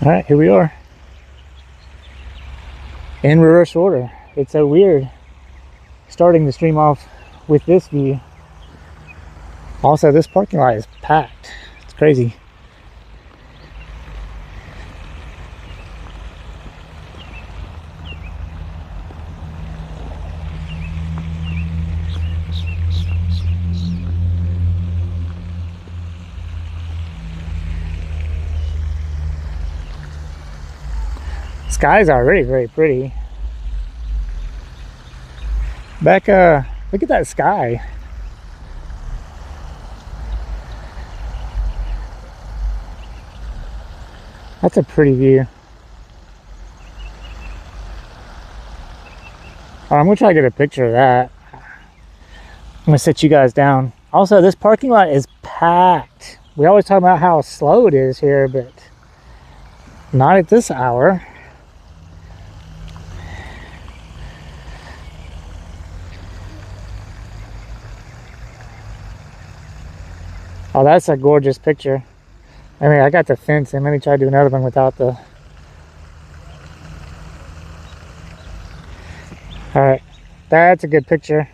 All right, here we are in reverse order. It's so weird starting the stream off with this view. Also, this parking lot is packed. It's crazy. Skies are already very pretty. Becca, look at that sky. That's a pretty view. I'm gonna try to get a picture of that. I'm gonna sit you guys down. Also, this parking lot is packed. We always talk about how slow it is here, but not at this hour. Oh, that's a gorgeous picture. I mean, I got the fence, and let me try to do another one without the... All right, that's a good picture.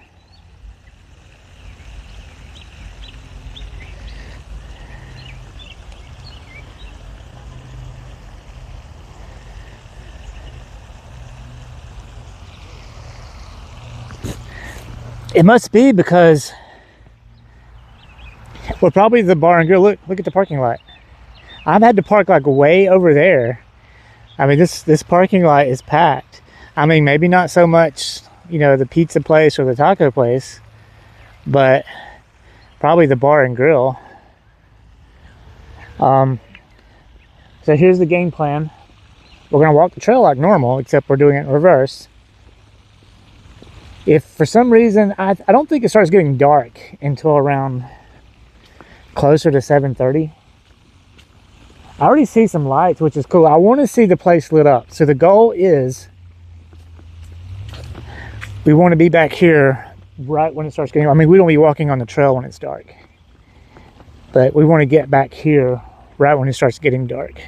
It must be because we're probably the bar and grill. Look at the parking lot. I've had to park like way over there. I mean, this parking lot is packed. I mean, maybe not so much, you know, the pizza place or the taco place, but probably the bar and grill. So here's the game plan. We're gonna walk the trail like normal, except we're doing it in reverse. If for some reason, I don't think it starts getting dark until around closer to 7:30. I already see some lights, which is cool. I want to see the place lit up. So the goal is we want to be back here right when it starts getting, I mean, we don't be walking on the trail when it's dark, but we want to get back here right when it starts getting dark.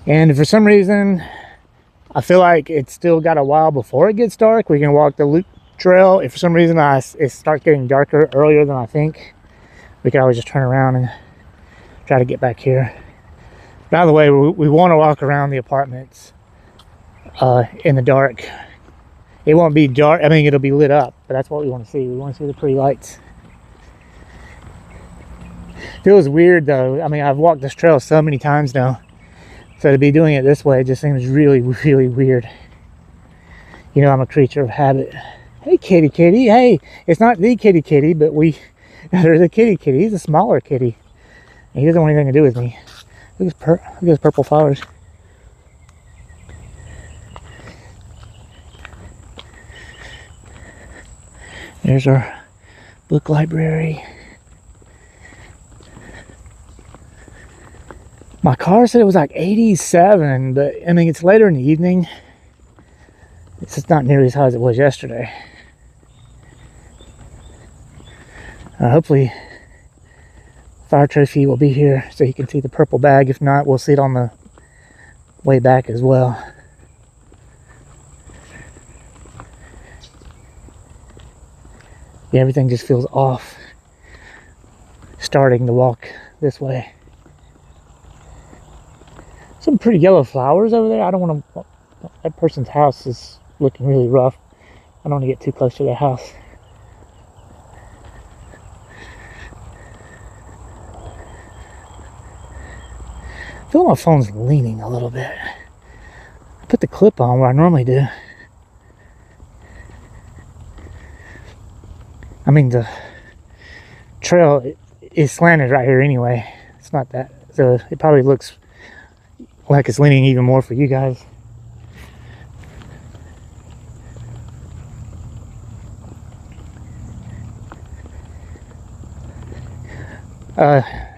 And if for some reason I feel like it's still got a while before it gets dark, we can walk the loop trail. If for some reason it starts getting darker earlier than I think, we can always just turn around and try to get back here. By the way, we want to walk around the apartments in the dark. It won't be dark, I mean, it'll be lit up, but that's what we want to see. We want to see the pretty lights. Feels weird though. I mean, I've walked this trail so many times now, so to be doing it this way just seems really, really weird. You know, I'm a creature of habit. Hey, kitty, kitty. Hey, it's not the kitty, kitty, but there's a kitty, kitty. He's a smaller kitty. And he doesn't want anything to do with me. Look at his purple flowers. There's our book library. My car said it was like 87, but I mean, it's later in the evening. It's just not nearly as high as it was yesterday. Hopefully, Fire Trophy will be here so you can see the purple bag. If not, we'll see it on the way back as well. Yeah, everything just feels off starting to walk this way. Some pretty yellow flowers over there. I don't want to... That person's house is looking really rough. I don't want to get too close to their house. I feel like my phone's leaning a little bit. I put the clip on where I normally do. I mean, the trail is slanted right here anyway. It's not that, so it probably looks like it's leaning even more for you guys.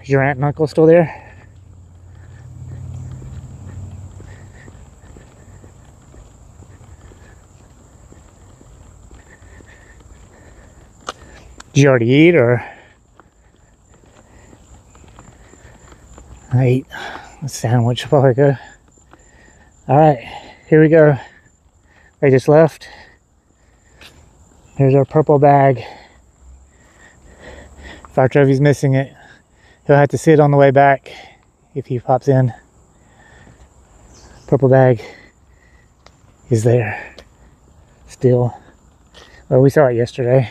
Is your aunt and uncle still there? Did you already eat, or? I ate a sandwich a while ago. Alright, here we go. They just left. Here's our purple bag. If our trophy's missing it, he'll have to see it on the way back if he pops in. Purple bag is there still. Well, we saw it yesterday.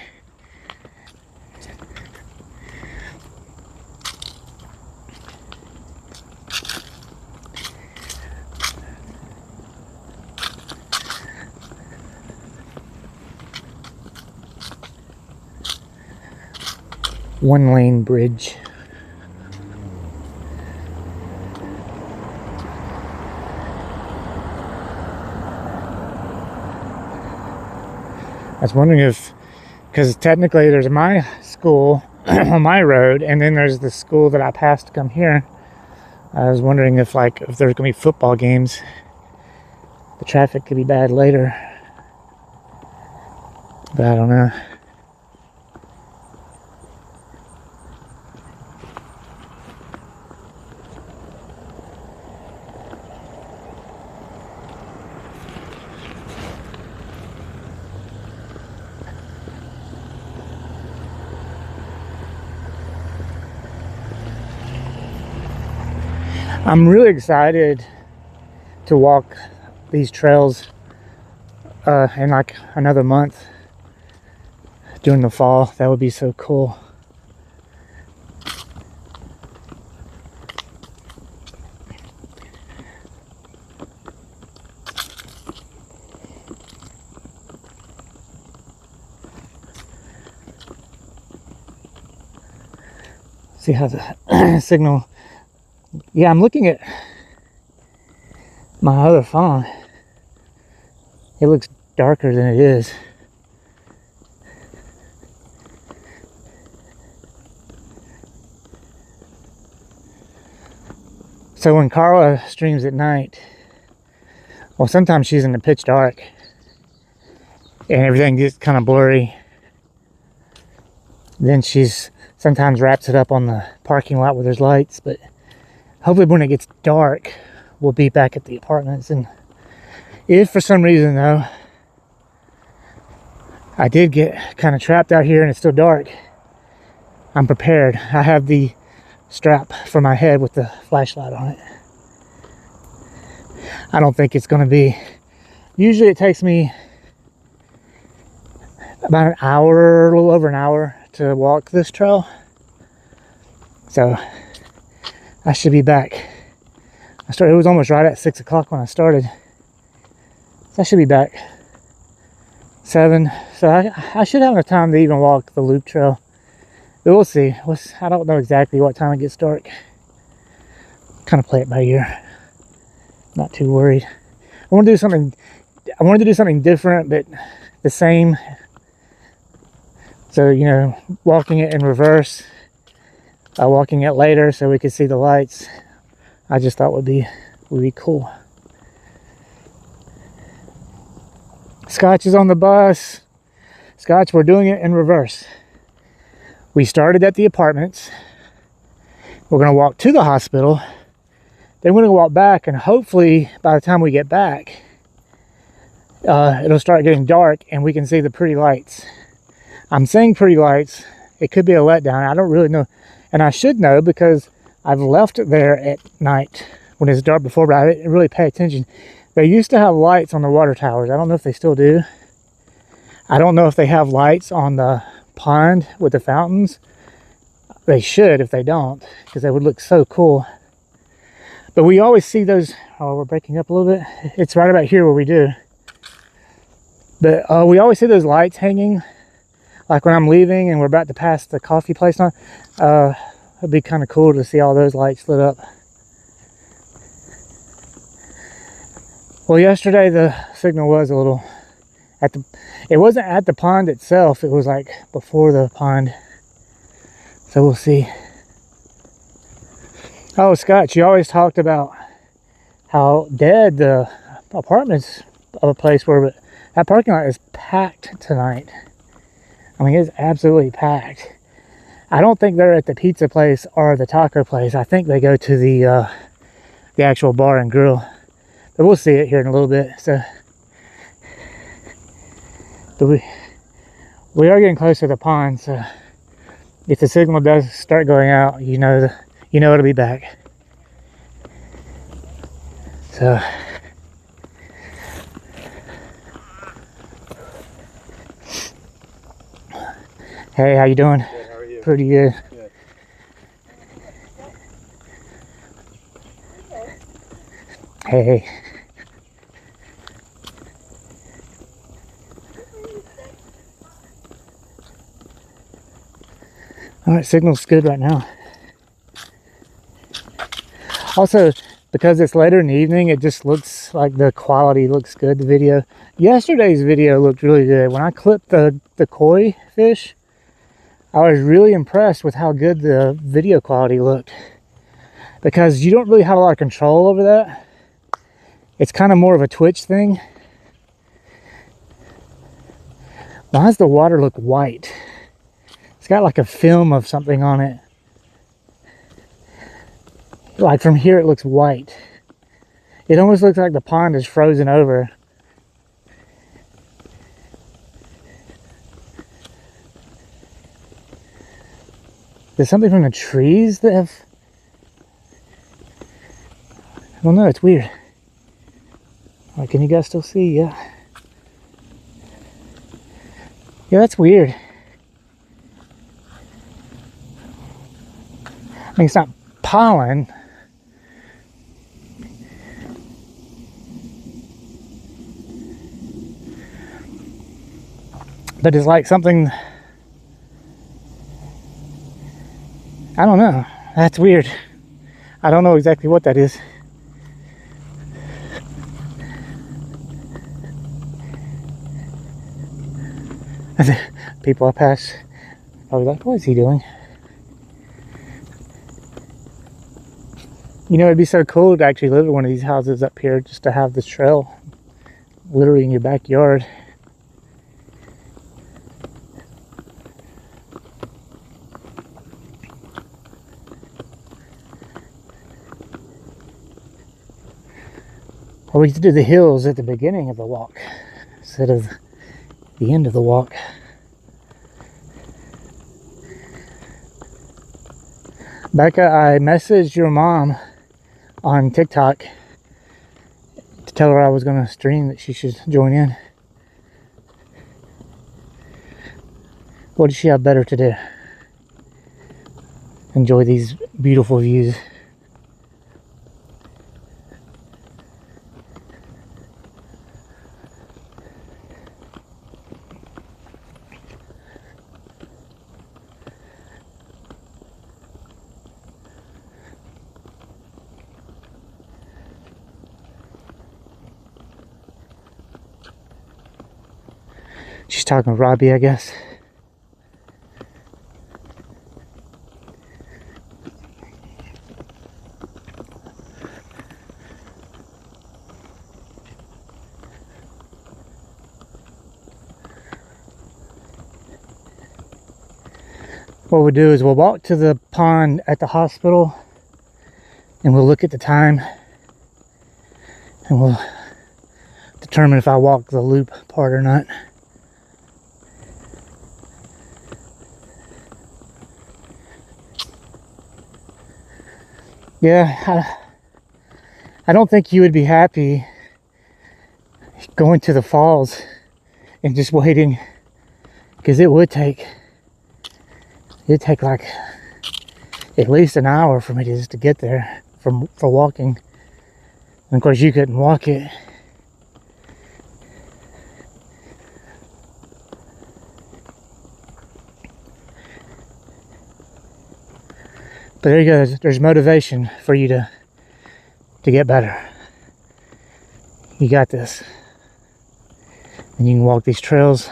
One lane bridge. I was wondering if, because technically there's my school on my road, and then there's the school that I passed to come here. I was wondering if there's gonna be football games, the traffic could be bad later, but I don't know. I'm really excited to walk these trails in like another month during the fall. That would be so cool. See how the signal. Yeah, I'm looking at my other phone. It looks darker than it is. So when Carla streams at night, well, sometimes she's in the pitch dark and everything gets kind of blurry. Then she's sometimes wraps it up on the parking lot where there's lights, but hopefully when it gets dark, we'll be back at the apartments. And if for some reason though, I did get kind of trapped out here and it's still dark, I'm prepared. I have the strap for my head with the flashlight on it. I don't think it's going to be, usually it takes me about an hour, a little over an hour to walk this trail. So I should be back. It was almost right at 6 o'clock when I started. So I should be back 7. So I should have enough time to even walk the loop trail. But we'll see. I don't know exactly what time it gets dark. Kind of play it by ear. Not too worried. I wanted to do something different, but the same. So, you know, walking it in reverse. Walking it later so we could see the lights. I just thought would be cool. Scotch is on the bus. Scotch, we're doing it in reverse. We started at the apartments. We're going to walk to the hospital. Then we're going to walk back, and hopefully by the time we get back, it'll start getting dark and we can see the pretty lights. I'm saying pretty lights. It could be a letdown. I don't really know. And I should know because I've left it there at night when it's dark before, but I didn't really pay attention. They used to have lights on the water towers. I don't know if they still do. I don't know if they have lights on the pond with the fountains. They should if they don't, because they would look so cool. But we always see those. Oh, we're breaking up a little bit. It's right about here where we do. But we always see those lights hanging. Like when I'm leaving and we're about to pass the coffee place on, it'd be kind of cool to see all those lights lit up. Well, yesterday the signal was a little it wasn't at the pond itself, it was like before the pond. So we'll see. Oh, Scott, you always talked about how dead the apartments of a place were, but that parking lot is packed tonight. I mean, it's absolutely packed. I don't think they're at the pizza place or the taco place. I think they go to the actual bar and grill. But we'll see it here in a little bit. So, but we are getting close to the pond. So, if the signal does start going out, you know it'll be back. So, hey, how you doing? Good, how are you? Pretty good. Good. Hey. All right, signal's good right now. Also, because it's later in the evening, it just looks like the quality looks good, the video. Yesterday's video looked really good. When I clipped the koi fish, I was really impressed with how good the video quality looked. Because you don't really have a lot of control over that. It's kind of more of a twitch thing. Why does the water look white? It's got like a film of something on it. Like from here it looks white. It almost looks like the pond is frozen over. There's something from the trees that have... I don't know, it's weird. Like, can you guys still see? Yeah. Yeah, that's weird. I mean, it's not pollen. But it's like something... I don't know. That's weird. I don't know exactly what that is. People I pass probably like, what is he doing? You know, it'd be so cool to actually live in one of these houses up here, just to have this trail literally in your backyard. Or we could do the hills at the beginning of the walk instead of the end of the walk. Becca, I messaged your mom on TikTok to tell her I was going to stream, that she should join in. What does she have better to do? Enjoy these beautiful views. She's talking to Robbie, I guess. What we'll do is we'll walk to the pond at the hospital and we'll look at the time and we'll determine if I walk the loop part or not. Yeah, I don't think you would be happy going to the falls and just waiting, because it'd take like at least an hour for me just to get there for walking. And of course you couldn't walk it. But there you go, there's motivation for you to get better. You got this. And you can walk these trails.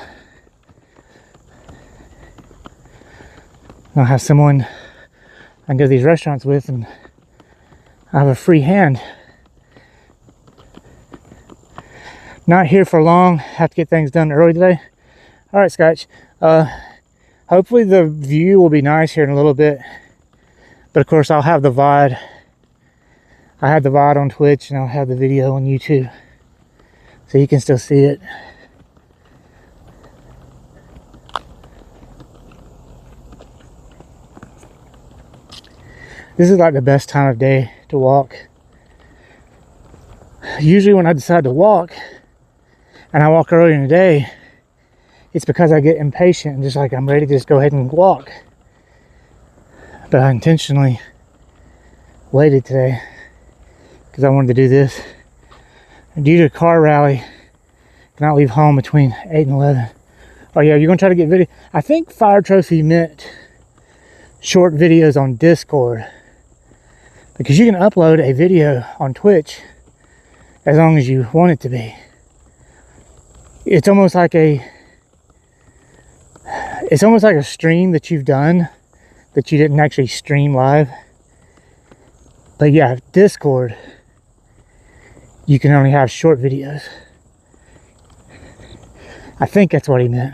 I'll have someone I can go to these restaurants with, and I have a free hand. Not here for long. Have to get things done early today. All right, Scotch. Hopefully the view will be nice here in a little bit. But of course I'll have the VOD. I had the VOD on Twitch and I'll have the video on YouTube. So you can still see it. This is like the best time of day to walk. Usually when I decide to walk and I walk early in the day, it's because I get impatient and just like I'm ready to just go ahead and walk. But I intentionally waited today because I wanted to do this. Due to a car rally, cannot leave home between 8 and 11. Oh yeah, you're gonna try to get video. I think Fire Trophy meant short videos on Discord, because you can upload a video on Twitch as long as you want it to be. It's almost like a stream that you've done that you didn't actually stream live. But yeah, Discord, you can only have short videos. I think that's what he meant.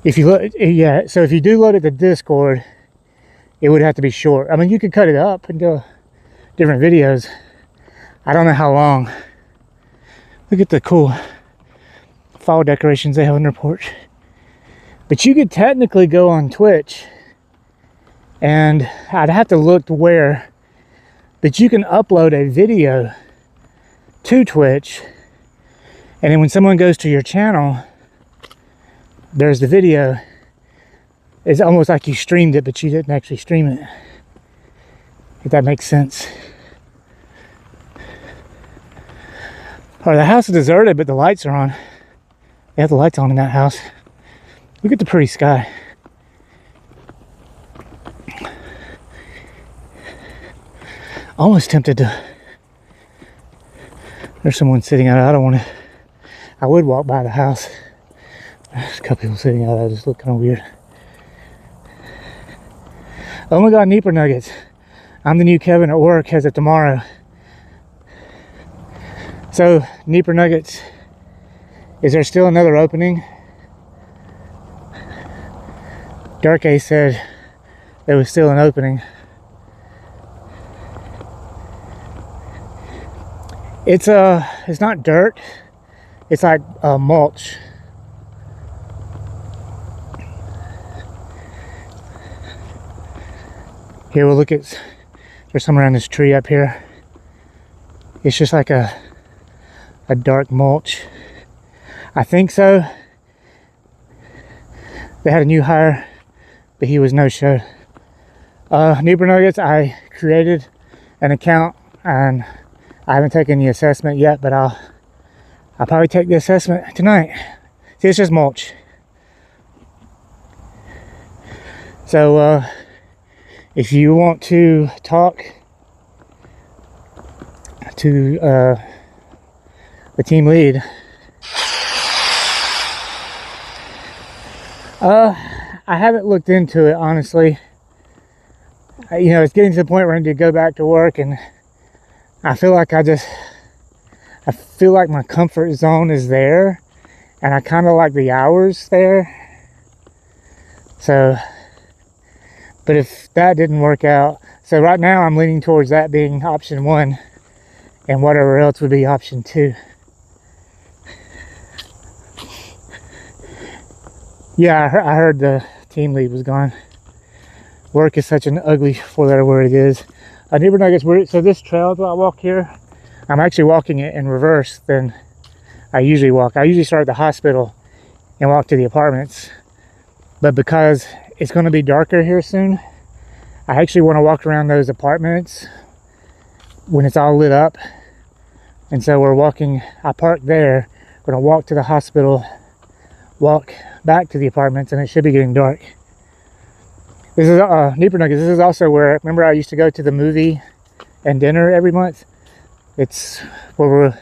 If you look, yeah, so if you do load it to Discord, it would have to be short. I mean, you could cut it up into different videos. I don't know how long. Look at the cool fall decorations they have on their porch. But you could technically go on Twitch, and I'd have to look to where, but you can upload a video to Twitch, and then when someone goes to your channel, there's the video. It's almost like you streamed it, but you didn't actually stream it. If that makes sense. All right, the house is deserted, but the lights are on. They have the lights on in that house. Look at the pretty sky. Almost tempted to. There's someone sitting out. I don't want to. I would walk by the house. There's a couple people sitting out. I just look kind of weird. Oh my God, Nieper Nuggets. I'm the new Kevin at work as of tomorrow. So, Nieper Nuggets, is there still another opening? Dark A said there was still an opening. It's not dirt. It's like mulch. Here, we'll look at, there's some around this tree up here. It's just like a dark mulch. I think so. They had a new hire, but he was no-show. Nieper Nuggets, I created an account and I haven't taken the assessment yet, but I'll probably take the assessment tonight. See, it's just mulch. So, if you want to talk to the team lead, I haven't looked into it, honestly. You know, it's getting to the point where I need to go back to work, and I feel like I feel like my comfort zone is there, and I kind of like the hours there. So, but if that didn't work out, so right now I'm leaning towards that being option 1, and whatever else would be option 2. Yeah, I heard the team lead was gone. Work is such an ugly 4-letter word it is. Nieper Nuggets, so this trail that I walk here, I'm actually walking it in reverse than I usually walk. I usually start at the hospital and walk to the apartments. But because it's going to be darker here soon, I actually want to walk around those apartments when it's all lit up. And so we're walking, I parked there, we're going to walk to the hospital, walk back to the apartments, and it should be getting dark. This is Nieper Nuggets. This is also where, remember I used to go to the movie and dinner every month? It's where we're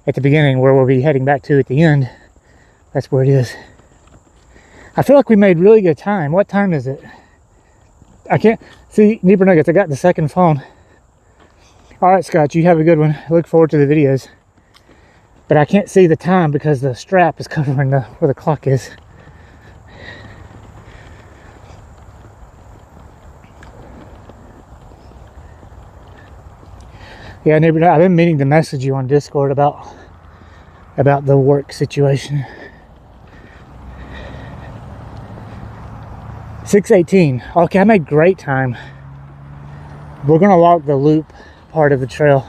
at the beginning, where we'll be heading back to at the end. That's where it is. I feel like we made really good time. What time is it? I can't see. Nieper Nuggets, I got the second phone. All right, Scott, you have a good one. I look forward to the videos. But I can't see the time because the strap is covering where the clock is. Yeah, neighbor, I've been meaning to message you on Discord about the work situation. 6:18. Okay, I made great time. We're gonna walk the loop part of the trail.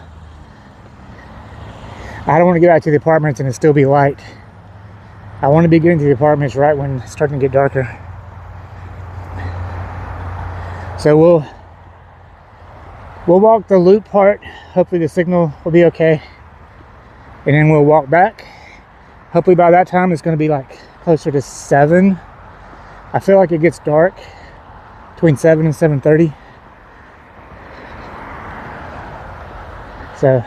I don't want to get out to the apartments and it still be light. I want to be getting to the apartments right when it's starting to get darker. So we'll walk the loop part. Hopefully the signal will be okay. And then we'll walk back. Hopefully by that time it's going to be like closer to 7. I feel like it gets dark between 7 and 7:30. So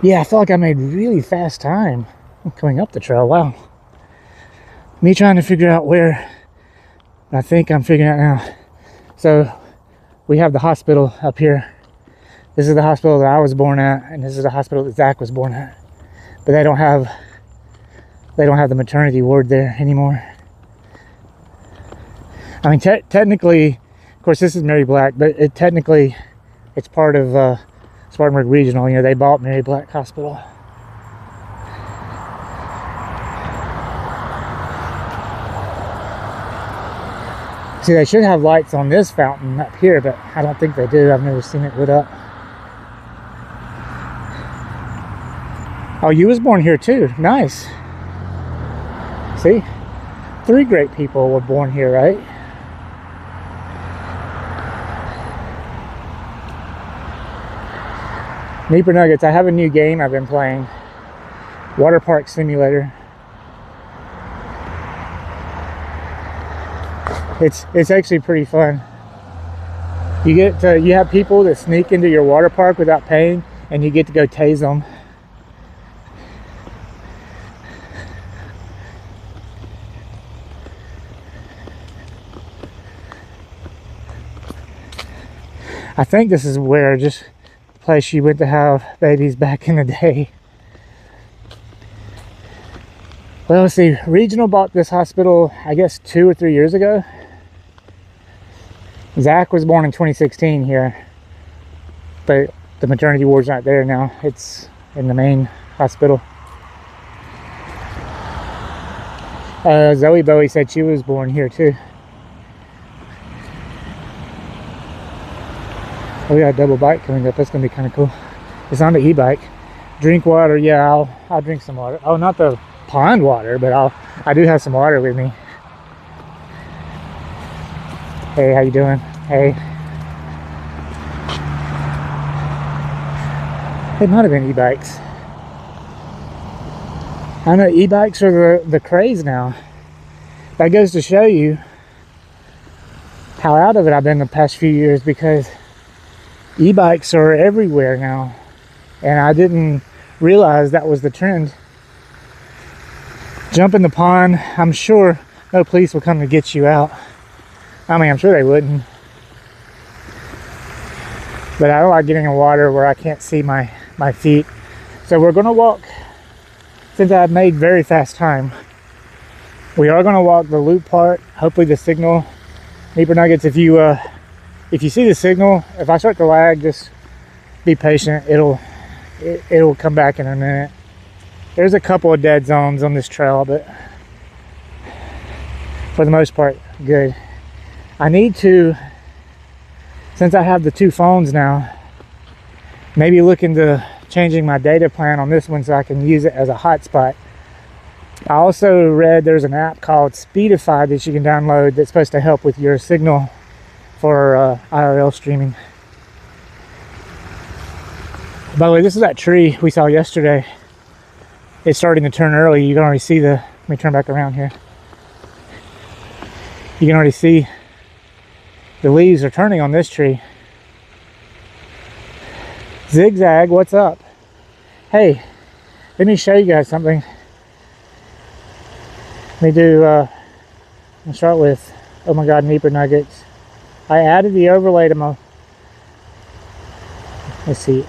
yeah, I feel like I made really fast time coming up the trail. Wow. Me trying to figure out where. I think I'm figuring out now. So we have the hospital up here. This is the hospital that I was born at, and this is the hospital that Zach was born at. But they don't have the maternity ward there anymore. I mean, technically, of course, this is Mary Black, but technically, it's part of Spartanburg Regional. You know, they bought Mary Black Hospital. See, they should have lights on this fountain up here, but I don't think they do. I've never seen it lit up. Oh, you was born here too. Nice. See? 3 great people were born here, right? Neighbor Nuggets, I have a new game I've been playing. Water Park Simulator. It's actually pretty fun. You have people that sneak into your water park without paying, and you get to go tase them. I think this is where just the place you went to have babies back in the day. Well, let's see. Regional bought this hospital, I guess, 2 or 3 years ago. Zach was born in 2016 here, but the maternity ward's not there now. It's in the main hospital. Zoe Bowie said she was born here too. Oh, we got a double bike coming up. That's gonna be kind of cool. It's on the e-bike. Drink water. Yeah, I'll drink some water. Oh, not the pond water, but I do have some water with me. Hey, how you doing? Hey. It might have been e-bikes. I know e-bikes are the craze now. That goes to show you how out of it I've been the past few years, because e-bikes are everywhere now, and I didn't realize that was the trend. Jump in the pond. I'm sure no police will come to get you out. I mean, I'm sure they wouldn't. But I don't like getting in water where I can't see my feet. So we're going to walk, since I've made very fast time, we are going to walk the loop part. Hopefully the signal, Neighbor Nuggets, if you see the signal, if I start to lag, just be patient. It'll come back in a minute. There's a couple of dead zones on this trail, but for the most part, good. I need to, since I have the 2 phones now, maybe look into changing my data plan on this one so I can use it as a hotspot. I also read there's an app called Speedify that you can download that's supposed to help with your signal for IRL streaming. By the way, this is that tree we saw yesterday. It's starting to turn early. You can already see let me turn back around here. You can already see the leaves are turning on this tree. Zigzag, what's up? Hey, let me show you guys something. Let me do, I'll start with, oh my God, Neighbor Nuggets. I added the overlay to my, let's see,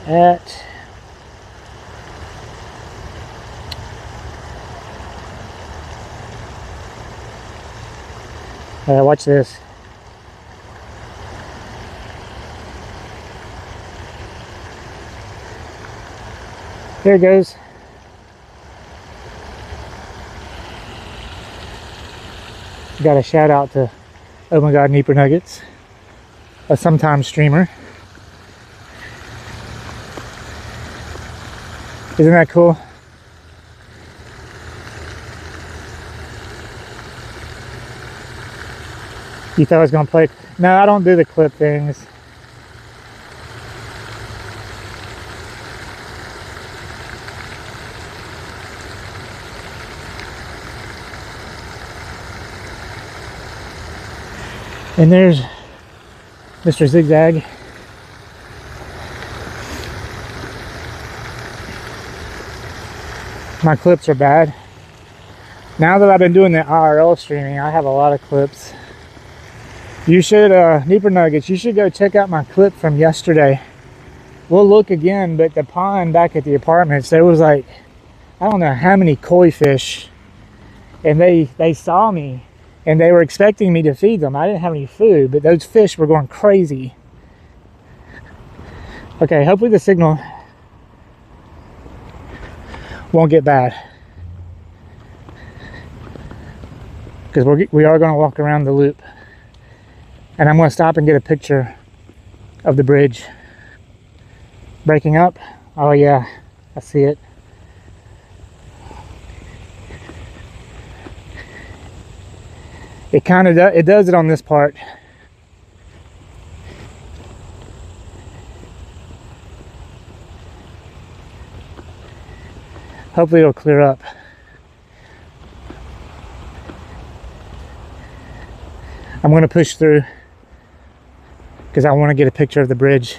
Watch this. There it goes. Got a shout out to Oh My God Nieper Nuggets, a sometime streamer. Isn't that cool? You thought I was gonna play? No, I don't do the clip things. And there's Mr. Zigzag. My clips are bad. Now that I've been doing the IRL streaming, I have a lot of clips. You should, Nieper Nuggets, you should go check out my clip from yesterday. We'll look again, but the pond back at the apartments, there was like, I don't know how many koi fish. And they saw me. And they were expecting me to feed them. I didn't have any food, but those fish were going crazy. Okay, hopefully the signal won't get bad. Because we are going to walk around the loop. And I'm going to stop and get a picture of the bridge. Breaking up? Oh yeah, I see it. It kind of does it on this part. Hopefully it'll clear up. I'm going to push through because I want to get a picture of the bridge.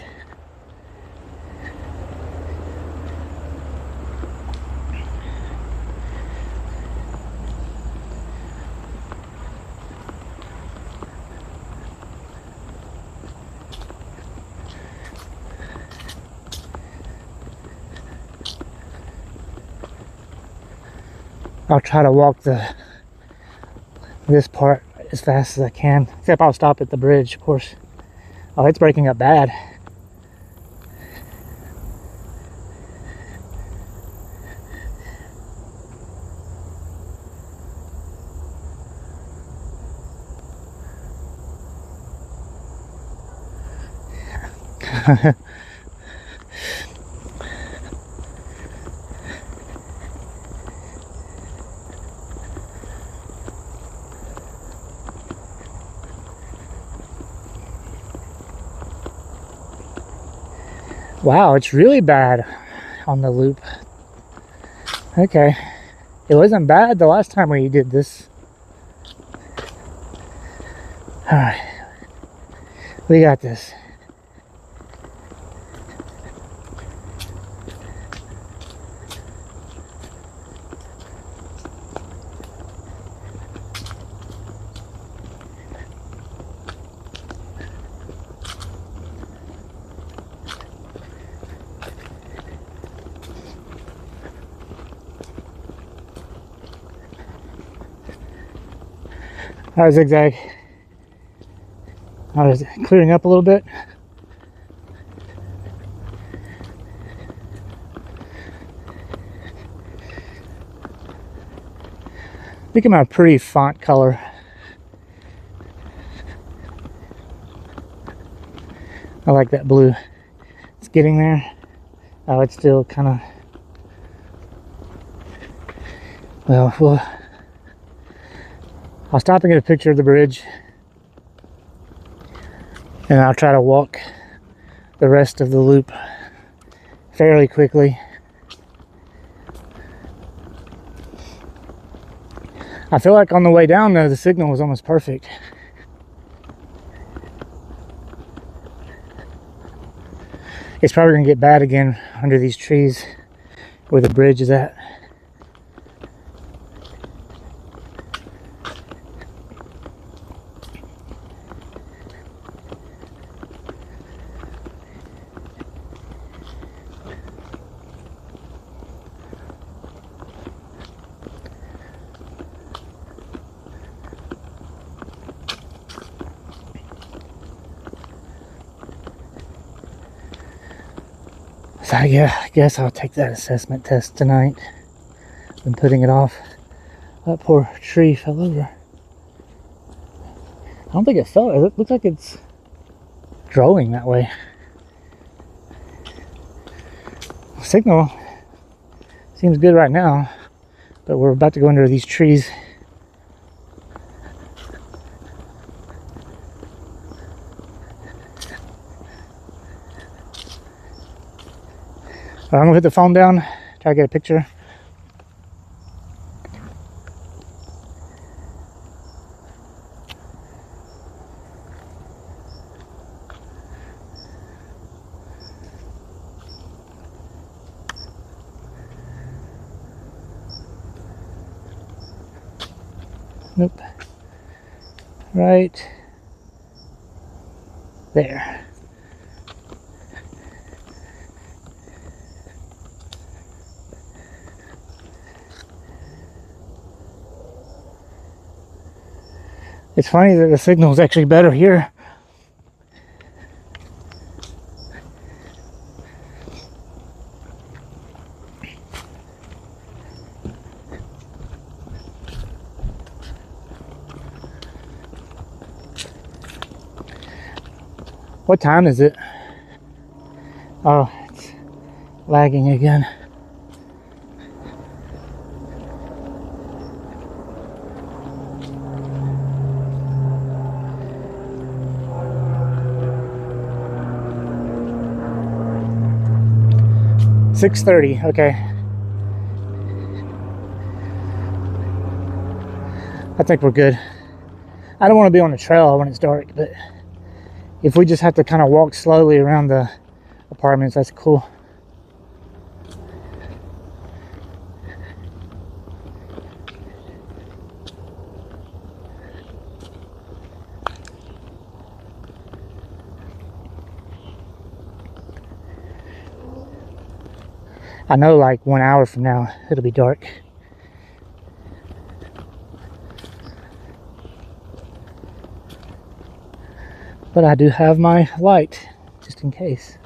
I'll try to walk this part as fast as I can, except I'll stop at the bridge, of course. Oh, it's breaking up bad. Wow, it's really bad on the loop. Okay. It wasn't bad the last time we did this. Alright. We got this. All right, Zigzag. I was clearing up a little bit. I think I'm a pretty font color. I like that blue. It's getting there. Oh, it's still kind of, well, I'll stop and get a picture of the bridge, and I'll try to walk the rest of the loop fairly quickly. I feel like on the way down though, the signal was almost perfect. It's probably gonna get bad again under these trees where the bridge is at. So I guess I'll take that assessment test tonight. Been putting it off. That poor tree fell over. I don't think it fell. It looks like it's growing that way. Signal seems good right now, but we're about to go under these trees. I'm gonna put the phone down, try to get a picture. Nope. Right there. It's funny that the signal is actually better here. What time is it? Oh, it's lagging again. $6:30. Okay. I think we're good. I don't want to be on the trail when it's dark, but if we just have to kind of walk slowly around the apartments, that's cool. I know like 1 hour from now, it'll be dark. But I do have my light, just in case.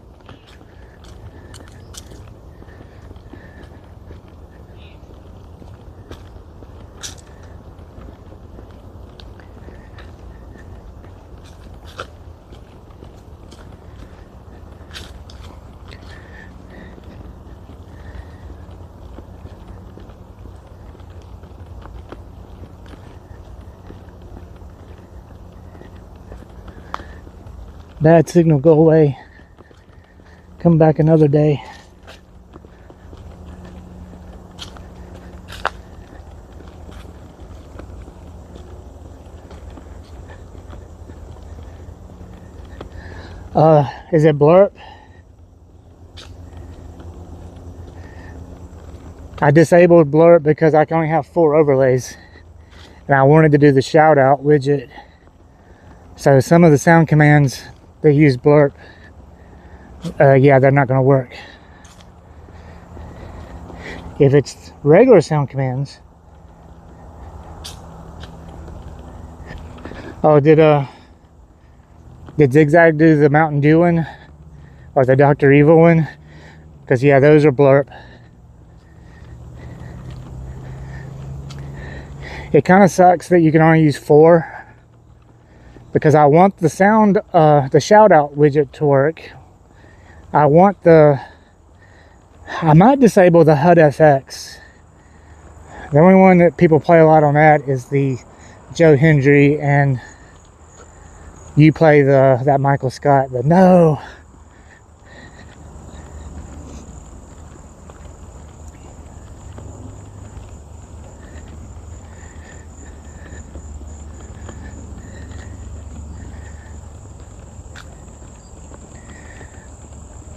Bad signal, go away. Come back another day. Is it blurb? I disabled blurb because I can only have 4 overlays. And I wanted to do the shout out widget. So some of the sound commands, they use blurb. Yeah, they're not going to work. If it's regular sound commands. Oh, did Zigzag do the Mountain Dew one? Or the Dr. Evil one? Because yeah, those are blurb. It kind of sucks that you can only use 4. Because I want the sound, the shout out widget to work. I might disable the HUD FX. The only one that people play a lot on that is the Joe Hendry, and you play that Michael Scott, the no.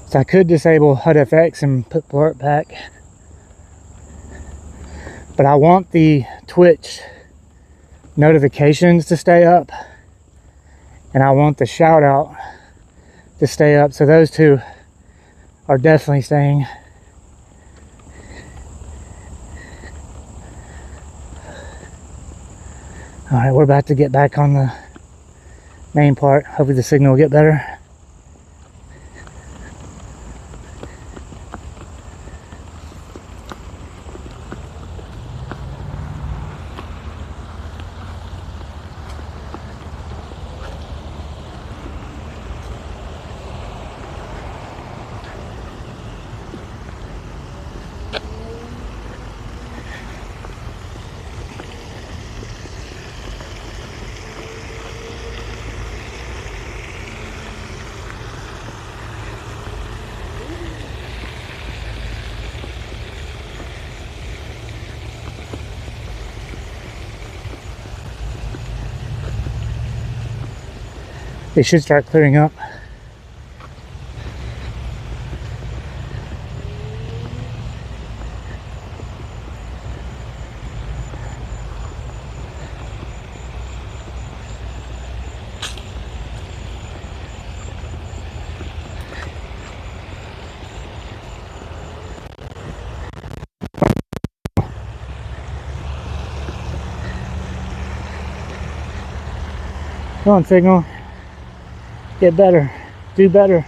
So I could disable HUD FX and put blurb back. But I want the Twitch notifications to stay up. And I want the shout out to stay up. So those two are definitely staying. Alright, we're about to get back on the main part. Hopefully the signal will get better. they should start clearing up. Come on, Signal. Get better. Do better.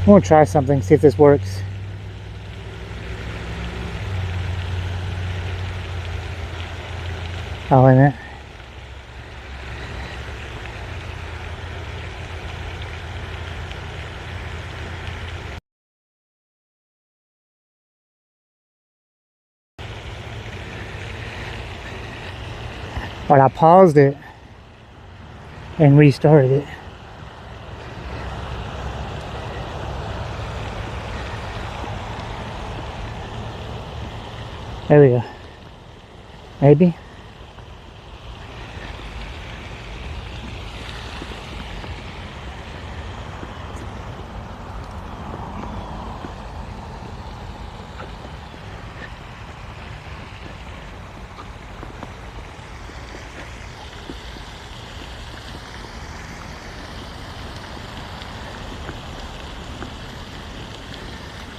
I'm gonna try something, see if this works. Oh, in it. But I paused it and restarted it. There we go. Maybe.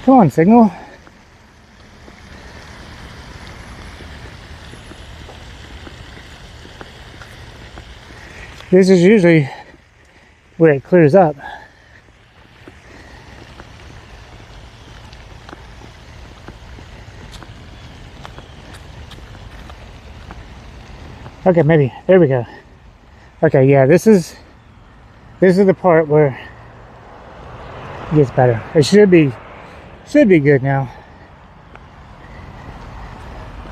Come on, Signal. This is usually where it clears up. Okay, maybe. There we go. Okay, yeah, this is the part where it gets better. It should be good now.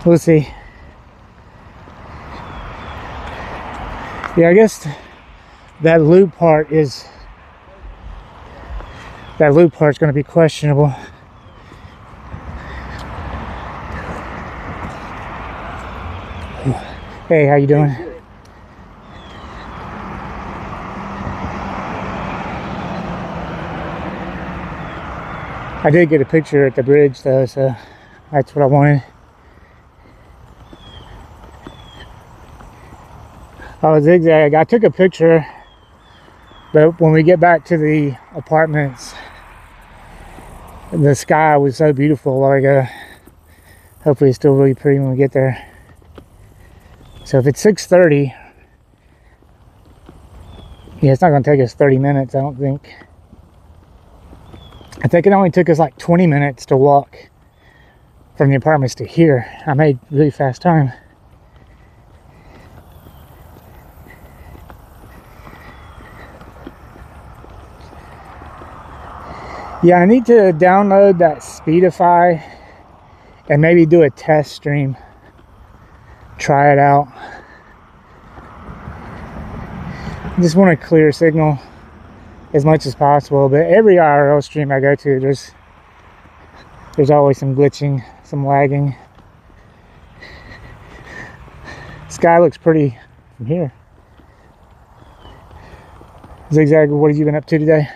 We'll see. Yeah, I guess that loop part is going to be questionable. Hey, how you doing? I did get a picture at the bridge though, so that's what I wanted. Oh, zigzag. I took a picture, but when we get back to the apartments, the sky was so beautiful. Like, hopefully it's still really pretty when we get there. So if it's 6:30, yeah, it's not going to take us 30 minutes, I don't think. I think it only took us like 20 minutes to walk from the apartments to here. I made really fast time. Yeah, I need to download that Speedify and maybe do a test stream. Try it out. I just want a clear signal as much as possible, but every IRL stream I go to, there's always some glitching, some lagging. Sky looks pretty from here. Zigzag, what have you been up to today?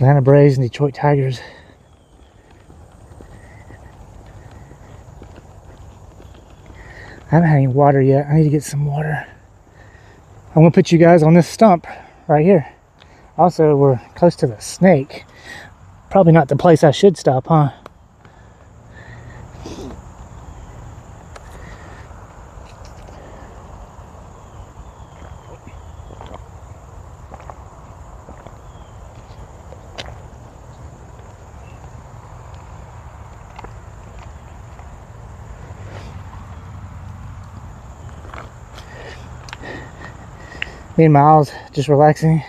Atlanta Braves and Detroit Tigers. I haven't had any water yet. I need to get some water. I'm gonna put you guys on this stump right here. Also, we're close to the snake. Probably not the place I should stop, huh? Me and Miles just relaxing.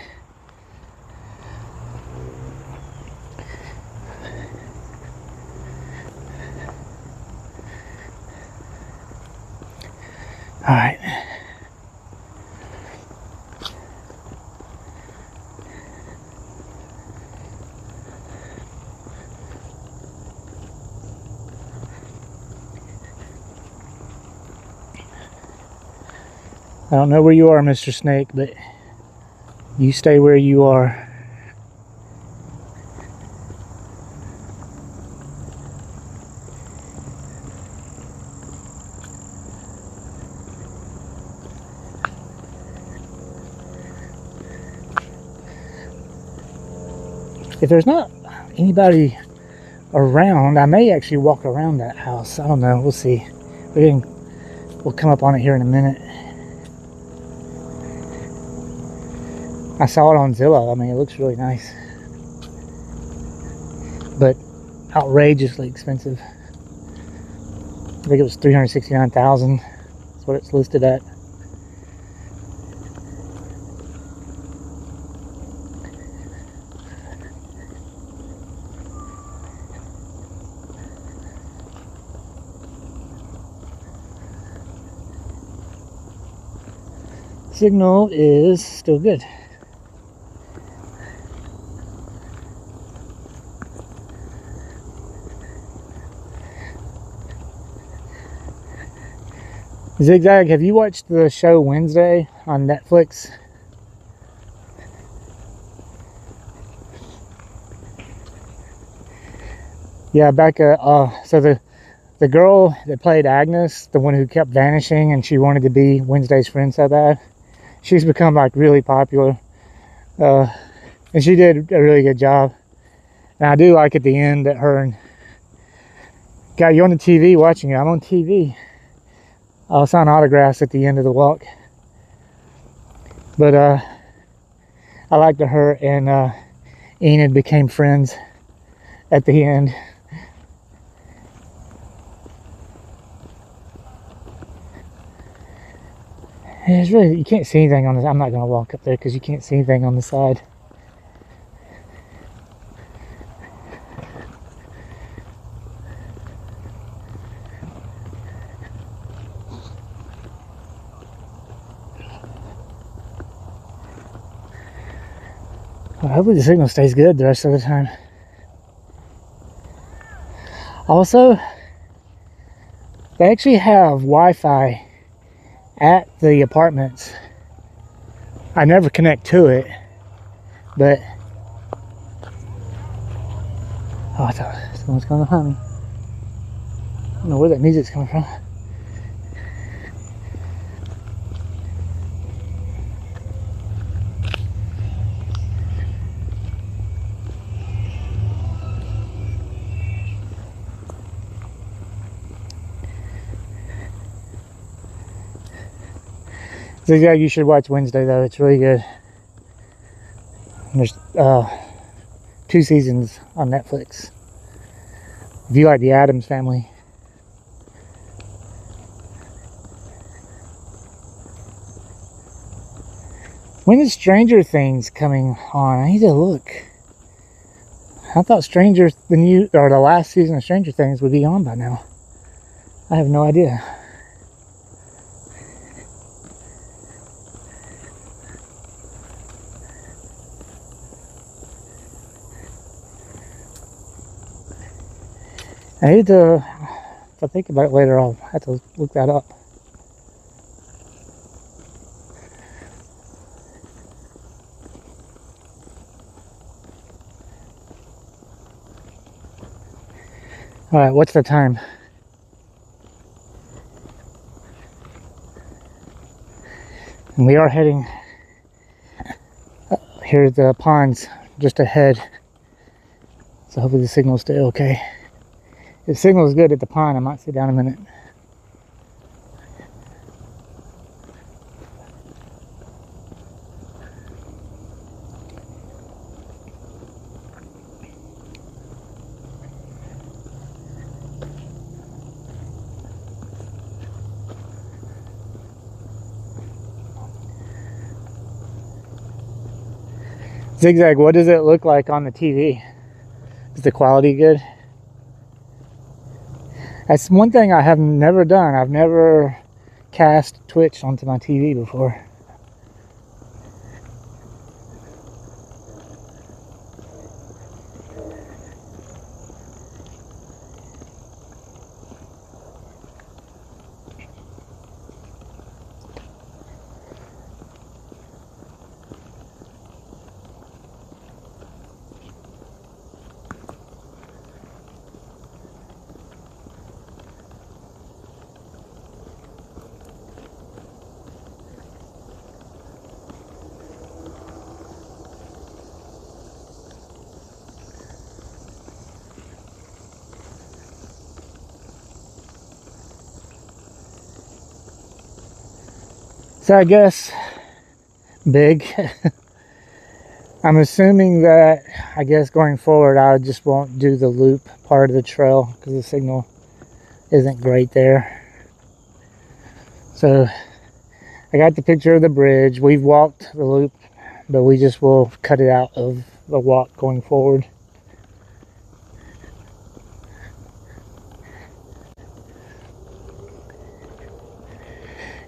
All right. I don't know where you are, Mr. Snake, but you stay where you are. If there's not anybody around, I may actually walk around that house. I don't know. We'll see. We'll come up on it here in a minute. I saw it on Zillow. I mean, it looks really nice, but outrageously expensive. I think it was $369,000. That's what it's listed at. Signal is still good. Zigzag, have you watched the show Wednesday on Netflix? Yeah, Becca. So the girl that played Agnes, the one who kept vanishing, and she wanted to be Wednesday's friend so bad, she's become like really popular, and she did a really good job. And I do like at the end that her and guy, you on the TV watching it? I'm on TV. I'll sign autographs at the end of the walk. But I liked that her and Enid became friends at the end. It's really, you can't see anything on this. I'm not going to walk up there because you can't see anything on the side. Well, hopefully the signal stays good the rest of the time. Also, they actually have Wi-Fi at the apartments. I never connect to it, but oh, I thought someone's coming behind me. I don't know where that music's coming from. So yeah, you should watch Wednesday though. It's really good. And there's 2 seasons on Netflix. If you like the Addams Family. When is Stranger Things coming on? I need to look. I thought the last season of Stranger Things would be on by now. I have no idea. I need to, if I think about it later, I'll have to look that up. All right, what's the time? And we are heading, here are the ponds just ahead. So hopefully the signal will stay okay. If the signal is good at the pond, I might sit down a minute. Zigzag, what does it look like on the TV? Is the quality good? That's one thing I have never done. I've never cast Twitch onto my TV before. So I guess big. I'm assuming that, I guess going forward, I just won't do the loop part of the trail because the signal isn't great there. So I got the picture of the bridge. We've walked the loop, but we just will cut it out of the walk going forward.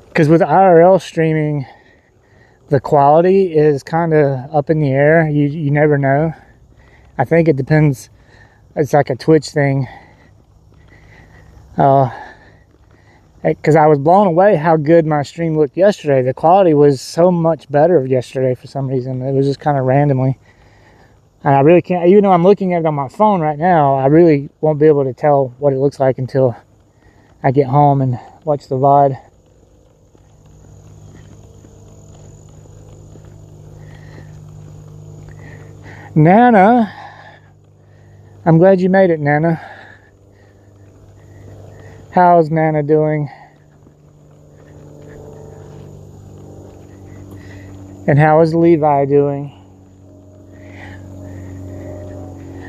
Because with IRL streaming, the quality is kind of up in the air. You never know. I think it depends. It's like a Twitch thing. Because I was blown away how good my stream looked yesterday. The quality was so much better yesterday for some reason. It was just kind of randomly. And I really can't, even though I'm looking at it on my phone right now, I really won't be able to tell what it looks like until I get home and watch the VOD. Nana, I'm glad you made it, Nana. How's Nana doing? And how is Levi doing?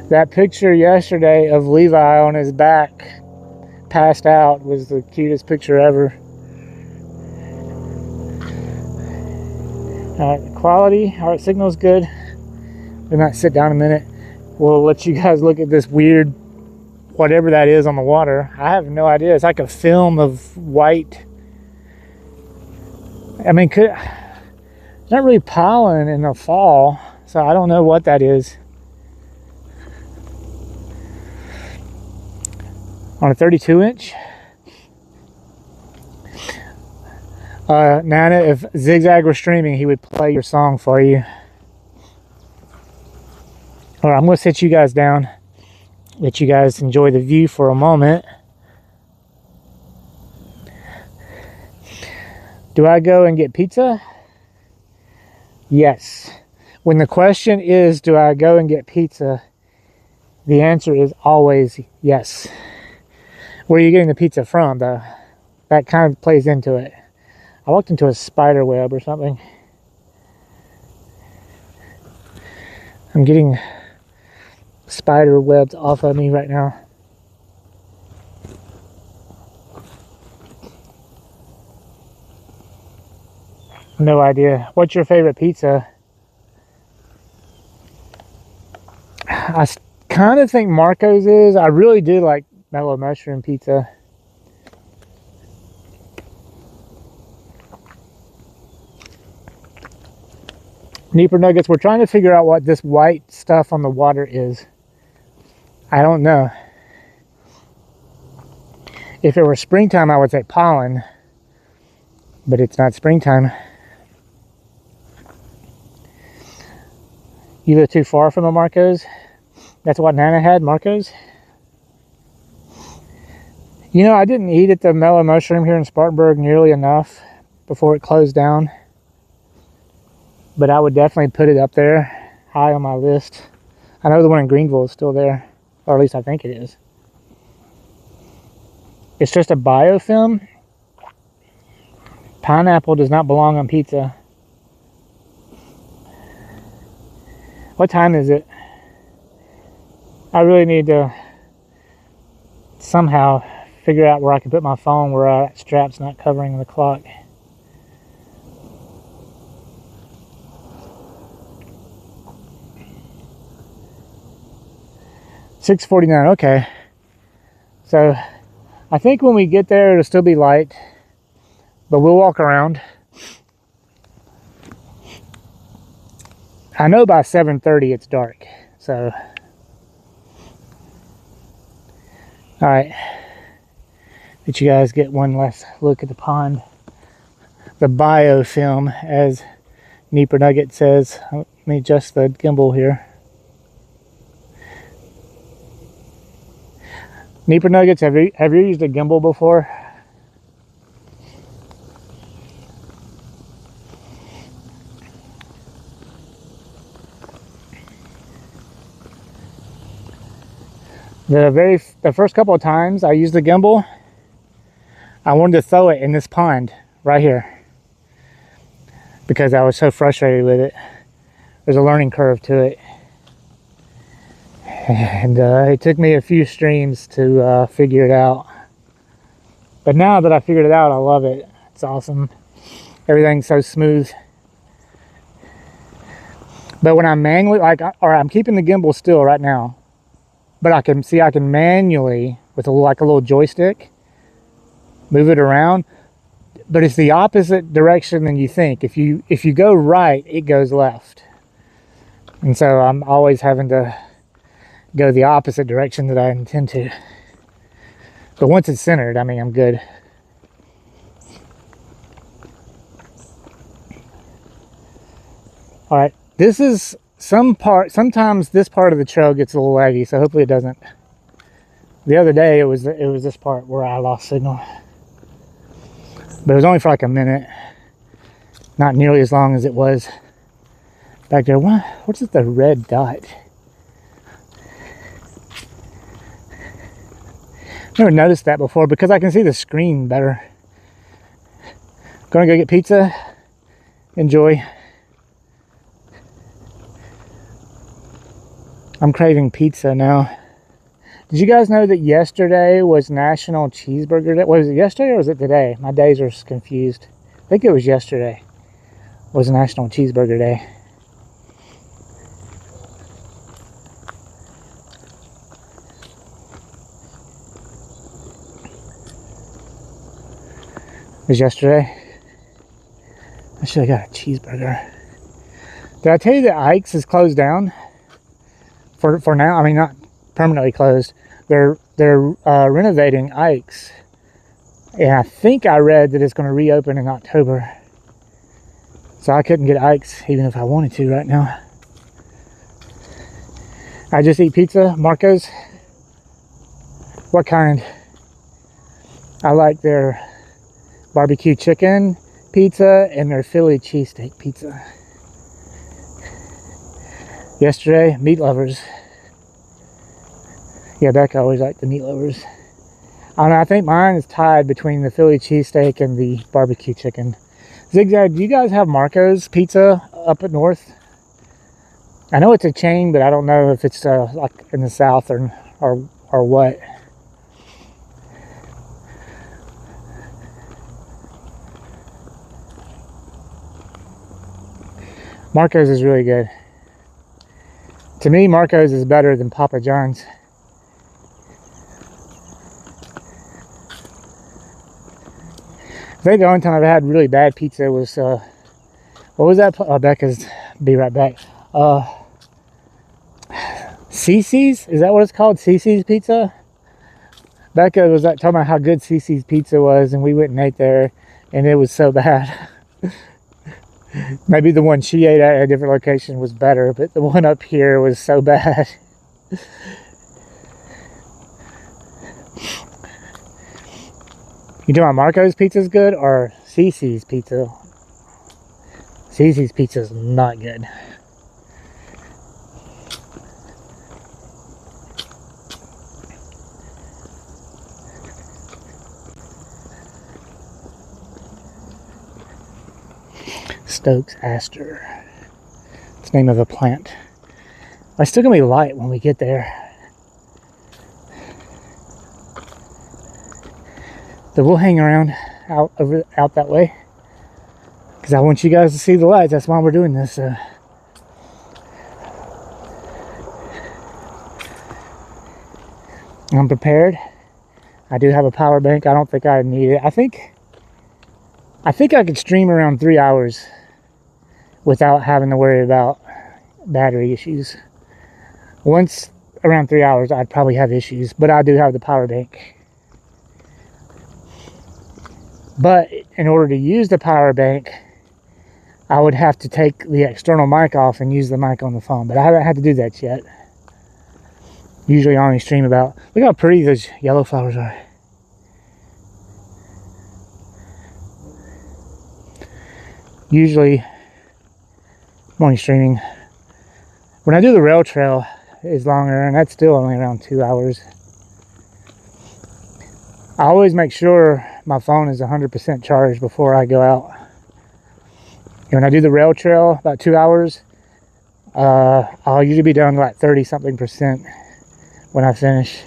That picture yesterday of Levi on his back, passed out, was the cutest picture ever. Alright, quality, alright, signal's good. We might sit down a minute. We'll let you guys look at this weird, whatever that is on the water. I have no idea. It's like a film of white. I mean, it's not really pollen in the fall, so I don't know what that is. On a 32-inch. Nana, if Zigzag were streaming, he would play your song for you. All right, I'm going to sit you guys down, let you guys enjoy the view for a moment. Do I go and get pizza? Yes. When the question is, do I go and get pizza? The answer is always yes. Where are you getting the pizza from, though? That kind of plays into it. I walked into a spider web or something. I'm getting spider webs off of me right now. No idea. What's your favorite pizza? I kind of think Marco's is. I really do like mellow mushroom pizza. Neeper Nuggets, we're trying to figure out what this white stuff on the water is. I don't know. If it were springtime, I would say pollen, but it's not springtime. You live too far from the Marco's? That's what Nana had, Marco's? You know, I didn't eat at the Mellow Mushroom here in Spartanburg nearly enough before it closed down. But I would definitely put it up there, high on my list. I know the one in Greenville is still there, or at least I think it is. It's just a biofilm. Pineapple does not belong on pizza. What time is it? I really need to somehow figure out where I can put my phone where that strap's not covering the clock. 6:49. Okay. So I think when we get there, it'll still be light, but we'll walk around. I know by 7:30 it's dark. So, all right. Let you guys get one last look at the pond. The biofilm, as Neeper Nugget says. Let me adjust the gimbal here. Neeper Nuggets, have you used a gimbal before? The first couple of times I used the gimbal, I wanted to throw it in this pond right here because I was so frustrated with it. There's a learning curve to it. And it took me a few streams to figure it out. But now that I figured it out, I love it. It's awesome. Everything's so smooth. But when I'm manually, I'm keeping the gimbal still right now. But I can manually, with a little joystick, move it around. But it's the opposite direction than you think. If you go right, it goes left. And so I'm always having to go the opposite direction that I intend to. But once it's centered, I mean, I'm good. All right, this is sometimes this part of the trail gets a little laggy, so hopefully it doesn't. The other day it was this part where I lost signal. But it was only for like a minute. Not nearly as long as it was back there. What's it, the red dot? Never noticed that before because I can see the screen better. Gonna go get pizza. Enjoy. I'm craving pizza now. Did you guys know that yesterday was National Cheeseburger Day? Was it yesterday or was it today? My days are confused. I think it was yesterday. Was National Cheeseburger Day. It was yesterday. I should have got a cheeseburger. Did I tell you that Ike's is closed down? For now, I mean, not permanently closed. They're renovating Ike's. And I think I read that it's going to reopen in October. So I couldn't get Ike's even if I wanted to right now. I just eat pizza, Marco's. What kind? I like their barbecue chicken pizza and their Philly cheesesteak pizza. Yesterday, meat lovers. Yeah, Becca always liked the meat lovers. I don't know, I think mine is tied between the Philly cheesesteak and the barbecue chicken. Zigzag, do you guys have Marco's Pizza up at north? I know it's a chain, but I don't know if it's like in the south or what. Marco's is really good. To me, Marco's is better than Papa John's. I think the only time I've had really bad pizza was, what was that? Oh, Becca's, be right back. Cece's? Is that what it's called? Cece's Pizza? Becca was talking about how good Cece's Pizza was, and we went and ate there, and it was so bad. Maybe the one she ate at a different location was better, but the one up here was so bad. You talking about Marco's Pizza is good or Cece's Pizza? Cece's Pizza is not good. Stokes Aster. It's the name of a plant. It's still gonna be light when we get there. So we'll hang around out that way because I want you guys to see the lights. That's why we're doing this. I'm prepared. I do have a power bank. I don't think I need it. I think I could stream around 3 hours without having to worry about battery issues. Once around 3 hours, I'd probably have issues, but I do have the power bank. But in order to use the power bank, I would have to take the external mic off and use the mic on the phone, but I haven't had to do that yet. Usually I only stream about, look how pretty those yellow flowers are. Usually I'm only streaming. When I do the rail trail, it's longer, and that's still only around 2 hours. I always make sure my phone is 100% charged before I go out. And when I do the rail trail, about 2 hours, I'll usually be down to like 30-something% when I finish.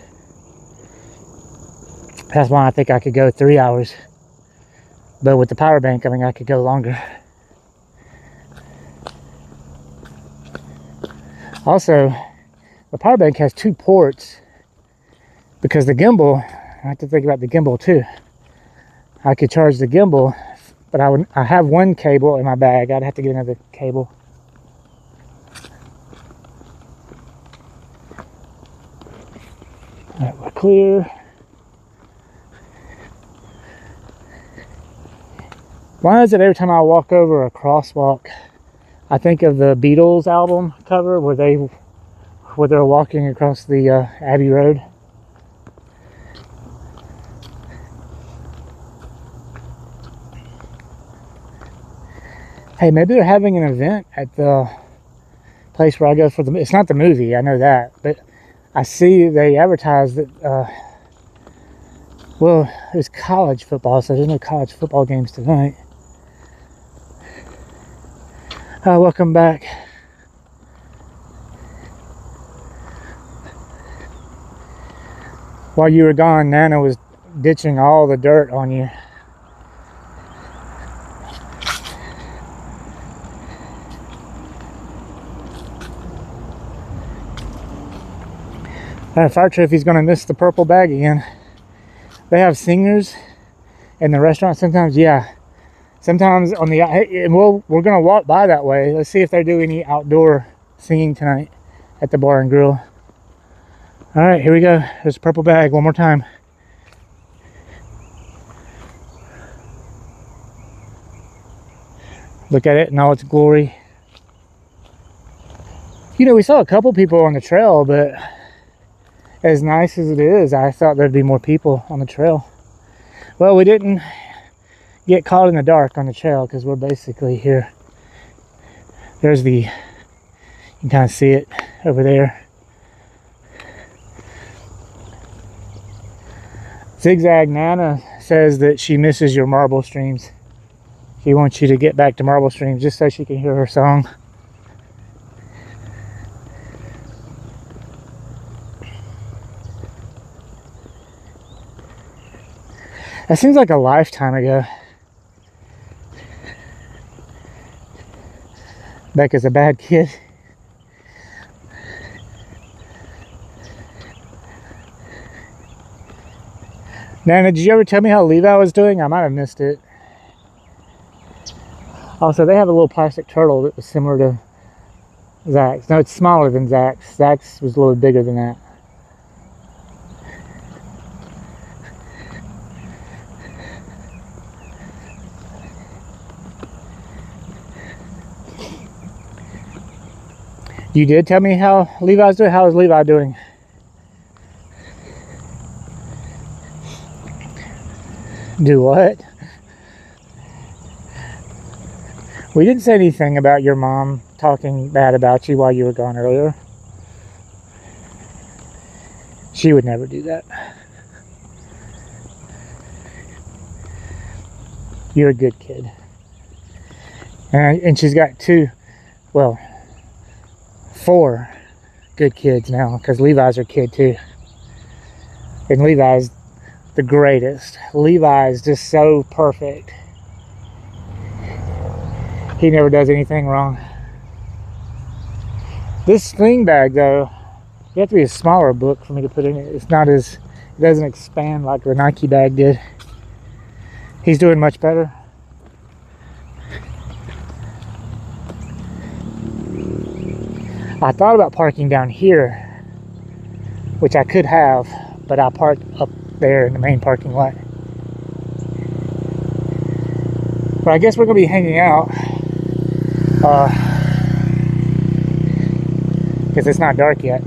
That's why I think I could go 3 hours. But with the power bank, I think I could go longer. Also, the power bank has 2 ports because the gimbal, I have to think about the gimbal too. I could charge the gimbal, but I have one cable in my bag. I'd have to get another cable. All right, we're clear. Why is it every time I walk over a crosswalk, I think of the Beatles album cover where they're walking across the Abbey Road? Hey, maybe they're having an event at the place where I go for the, it's not the movie, I know that, but I see they advertise that, well, it's college football, so there's no college football games tonight. Welcome back. While you were gone, Nana was ditching all the dirt on you. Fire Trophy's gonna miss the purple bag again. They have singers in the restaurant sometimes, yeah. Sometimes on the, we're gonna walk by that way. Let's see if they do any outdoor singing tonight at the bar and grill. All right, here we go. There's a purple bag one more time. Look at it in all its glory. You know, we saw a couple people on the trail, but as nice as it is, I thought there'd be more people on the trail. Well, we didn't get caught in the dark on the trail because we're basically here. There's the, you can kind of see it over there. Zigzag Nana says that she misses your marble streams. She wants you to get back to marble streams just so she can hear her song. That seems like a lifetime ago. Becca's a bad kid. Nana, did you ever tell me how Levi was doing? I might have missed it. Also, they have a little plastic turtle that was similar to Zach's. No, it's smaller than Zach's. Zach's was a little bigger than that. You did tell me how Levi's doing? How is Levi doing? Do what? We didn't say anything about your mom talking bad about you while you were gone earlier. She would never do that. You're a good kid. And she's got 4 good kids now, because Levi's her kid too. And Levi's the greatest. Levi's just so perfect. He never does anything wrong. This sling bag though, You have to be a smaller book for me to put in it. It's not as, it doesn't expand like the Nike bag did. He's doing much better. I thought about parking down here, which I could have, but I parked up there in the main parking lot. But I guess we're gonna be hanging out because it's not dark yet,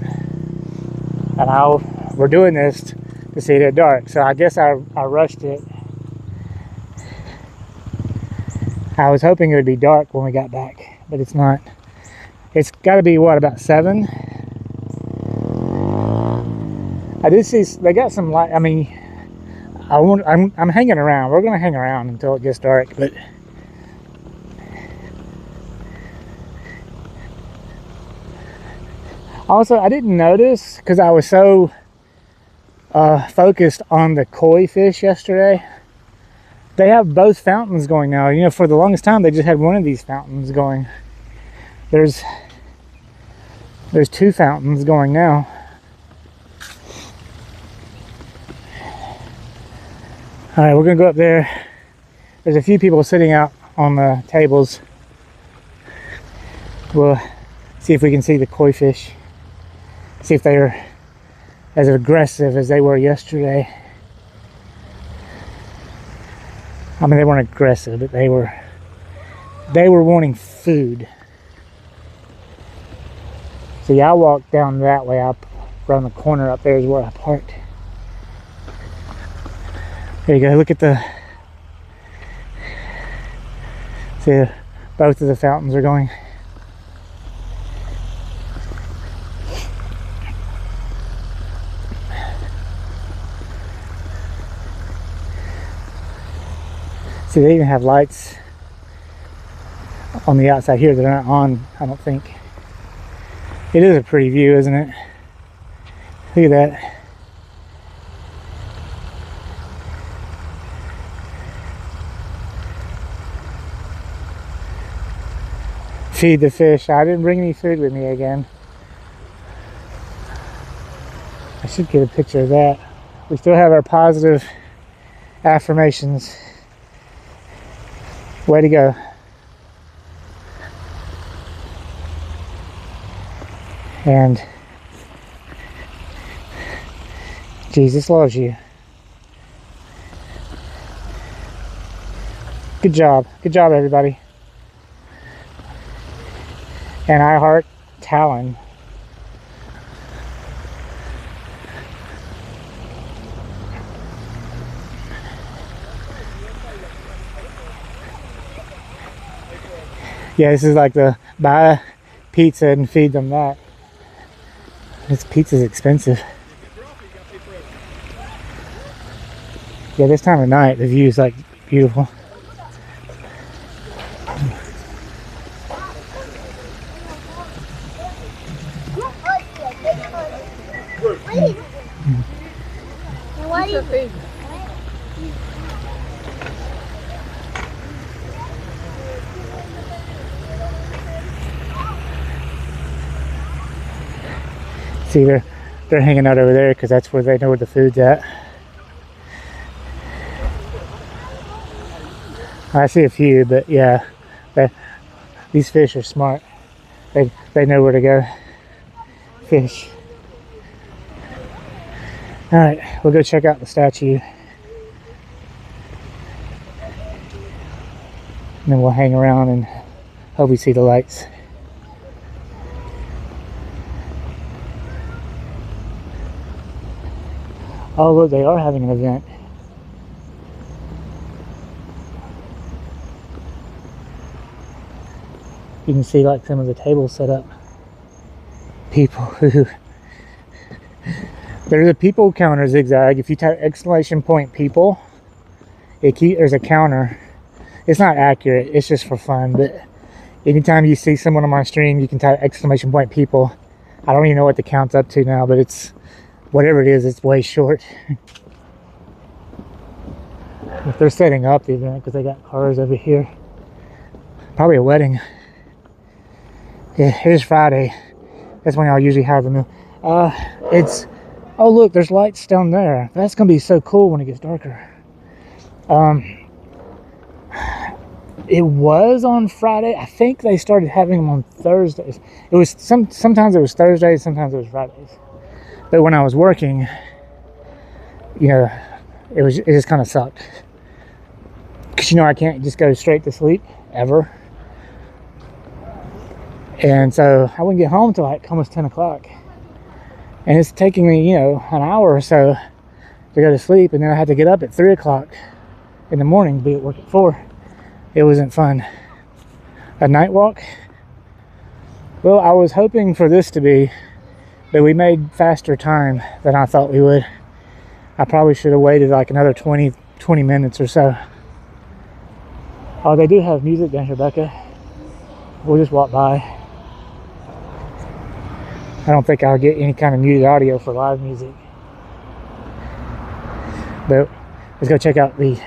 and we're doing this to see it at dark. So I guess I rushed it. I was hoping it would be dark when we got back, but it's not. It's got to be what, about 7? I did see they got some light. I mean, I'm hanging around. We're gonna hang around until it gets dark, but also I didn't notice because I was so focused on the koi fish yesterday. They have both fountains going now. You know, for the longest time they just had one of these fountains going. There's 2 fountains going now. All right, we're gonna go up there. There's a few people sitting out on the tables. We'll see if we can see the koi fish. See if they're as aggressive as they were yesterday. I mean, they weren't aggressive, but they were wanting food. See, I walked down that way up around the corner. Up there is where I parked. There you go. Look at the. See, both of the fountains are going. See, they even have lights on the outside here that are not on, I don't think. It is a pretty view, isn't it? Look at that. Feed the fish. I didn't bring any food with me again. I should get a picture of that. We still have our positive affirmations. Way to go. And Jesus loves you. Good job. Good job, everybody. And I heart Talon. Yeah, this is like the buy pizza and feed them that. This pizza's expensive. Yeah, this time of night the view is like beautiful. See, they're hanging out over there because that's where they know where the food's at. I see a few, but yeah, these fish are smart. They know where to go fish. All right, we'll go check out the statue, and then we'll hang around and hope we see the lights. Oh look, they are having an event. You can see like some of the tables set up. People who... There's a people counter, Zigzag. If you type !people, there's a counter. It's not accurate, it's just for fun, but anytime you see someone on my stream, you can type !people. I don't even know what the count's up to now, but it's... Whatever it is, it's way short. If they're setting up the event because they got cars over here. Probably a wedding. Yeah, it is Friday. That's when y'all usually have them. It's, oh look, there's lights down there. That's gonna be so cool when it gets darker. It was on Friday. I think they started having them on Thursdays. It was sometimes it was Thursdays, sometimes it was Fridays. But when I was working, you know, it just kind of sucked. Cause you know I can't just go straight to sleep ever. And so I wouldn't get home till like almost 10 o'clock. And it's taking me, you know, an hour or so to go to sleep, and then I had to get up at 3 o'clock in the morning to be at work at 4. It wasn't fun. A night walk? Well, I was hoping for this to be, but we made faster time than I thought we would. I probably should have waited like another 20 minutes or so. Oh, they do have music down here, Becca. We'll just walk by. I don't think I'll get any kind of muted audio for live music. But let's go check out the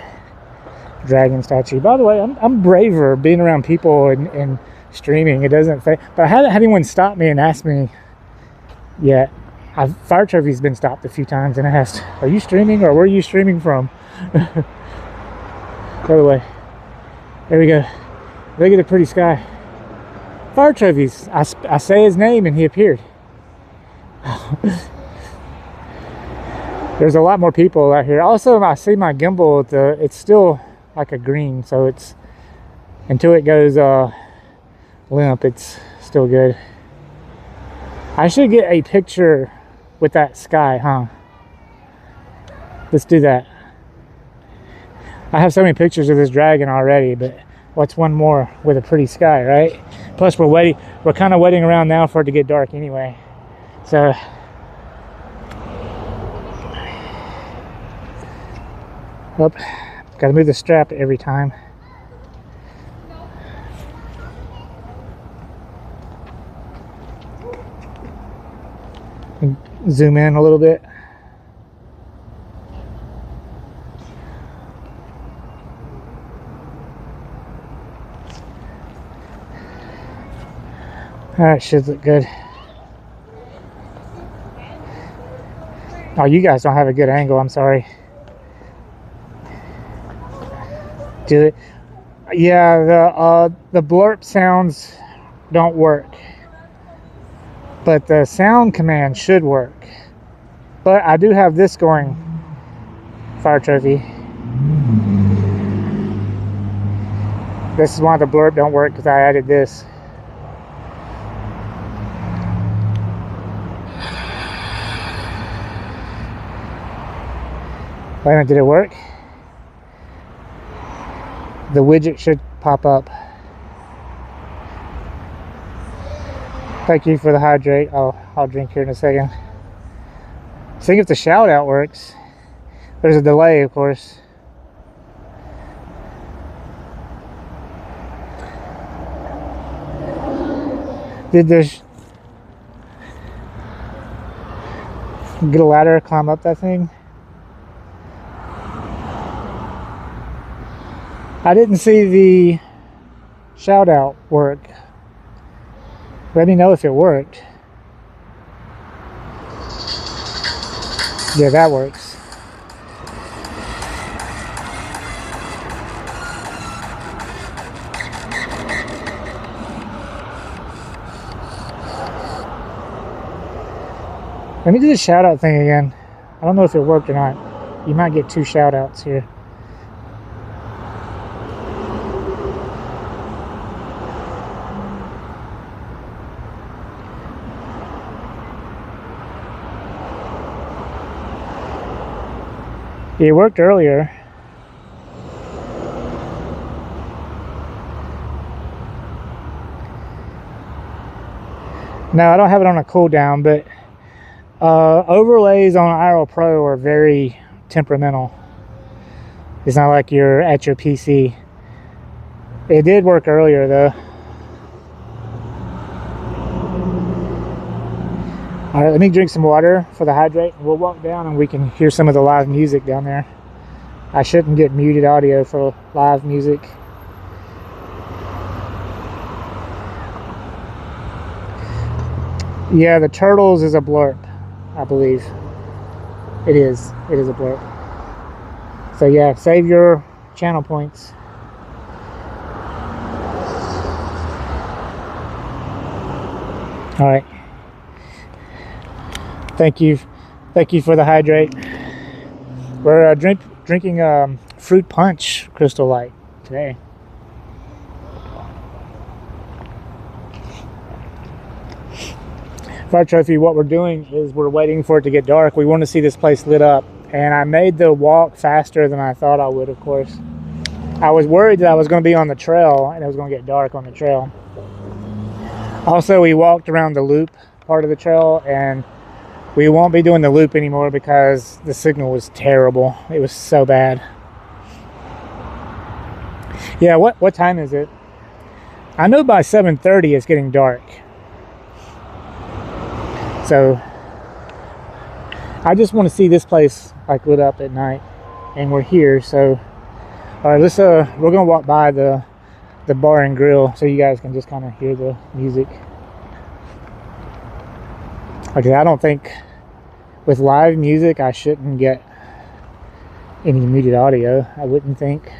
dragon statue. By the way, I'm braver being around people and streaming. It doesn't, but I haven't had anyone stop me and ask me yet. Fire Trophy's been stopped a few times and asked, "Are you streaming or where are you streaming from?" By the way, there we go. Look at the pretty sky. Fire Trophy's. I say his name and he appeared. There's a lot more people out here. Also, I see my gimbal. It's still like a green, so it's until it goes limp, it's still good. I should get a picture with that sky, huh? Let's do that. I have so many pictures of this dragon already, but what's one more with a pretty sky, right? Plus we're kind of waiting around now for it to get dark anyway. So gotta move the strap every time. And zoom in a little bit. Alright, should look good. Oh, you guys don't have a good angle, I'm sorry. Do it. Yeah, the blurp sounds don't work, but the sound command should work. But I do have this going, Fire Trophy. This is why the blurp don't work, because I added this. Wait a minute, did it work? The widget should pop up. Thank you for the hydrate. I'll drink here in a second. See if the shout out works. There's a delay, of course. Did this get a ladder, climb up that thing? I didn't see the shout out work. Let me know if it worked. Yeah, that works. Let me do the shout out thing again. I don't know if it worked or not. You might get 2 shout outs here. It worked earlier. No, I don't have it on a cooldown, but overlays on IRL Pro are very temperamental. It's not like you're at your PC. It did work earlier though. All right, let me drink some water for the hydrate. We'll walk down and we can hear some of the live music down there. I shouldn't get muted audio for live music. Yeah, the turtles is a blurb, I believe. It is. It is a blurb. So yeah, save your channel points. All right. Thank you for the hydrate. We're drinking fruit punch Crystal Light today. Fire Trophy, what we're doing is we're waiting for it to get dark. We want to see this place lit up, and I made the walk faster than I thought I would, of course. I was worried that I was going to be on the trail and it was going to get dark on the trail. Also, we walked around the loop part of the trail, and we won't be doing the loop anymore because the signal was terrible. It was so bad. Yeah, what time is it? I know by 7:30 it's getting dark. So I just want to see this place like lit up at night, and we're here. So all right, let's we're gonna walk by the bar and grill so you guys can just kind of hear the music. Okay, I don't think with live music I shouldn't get any muted audio. I wouldn't think.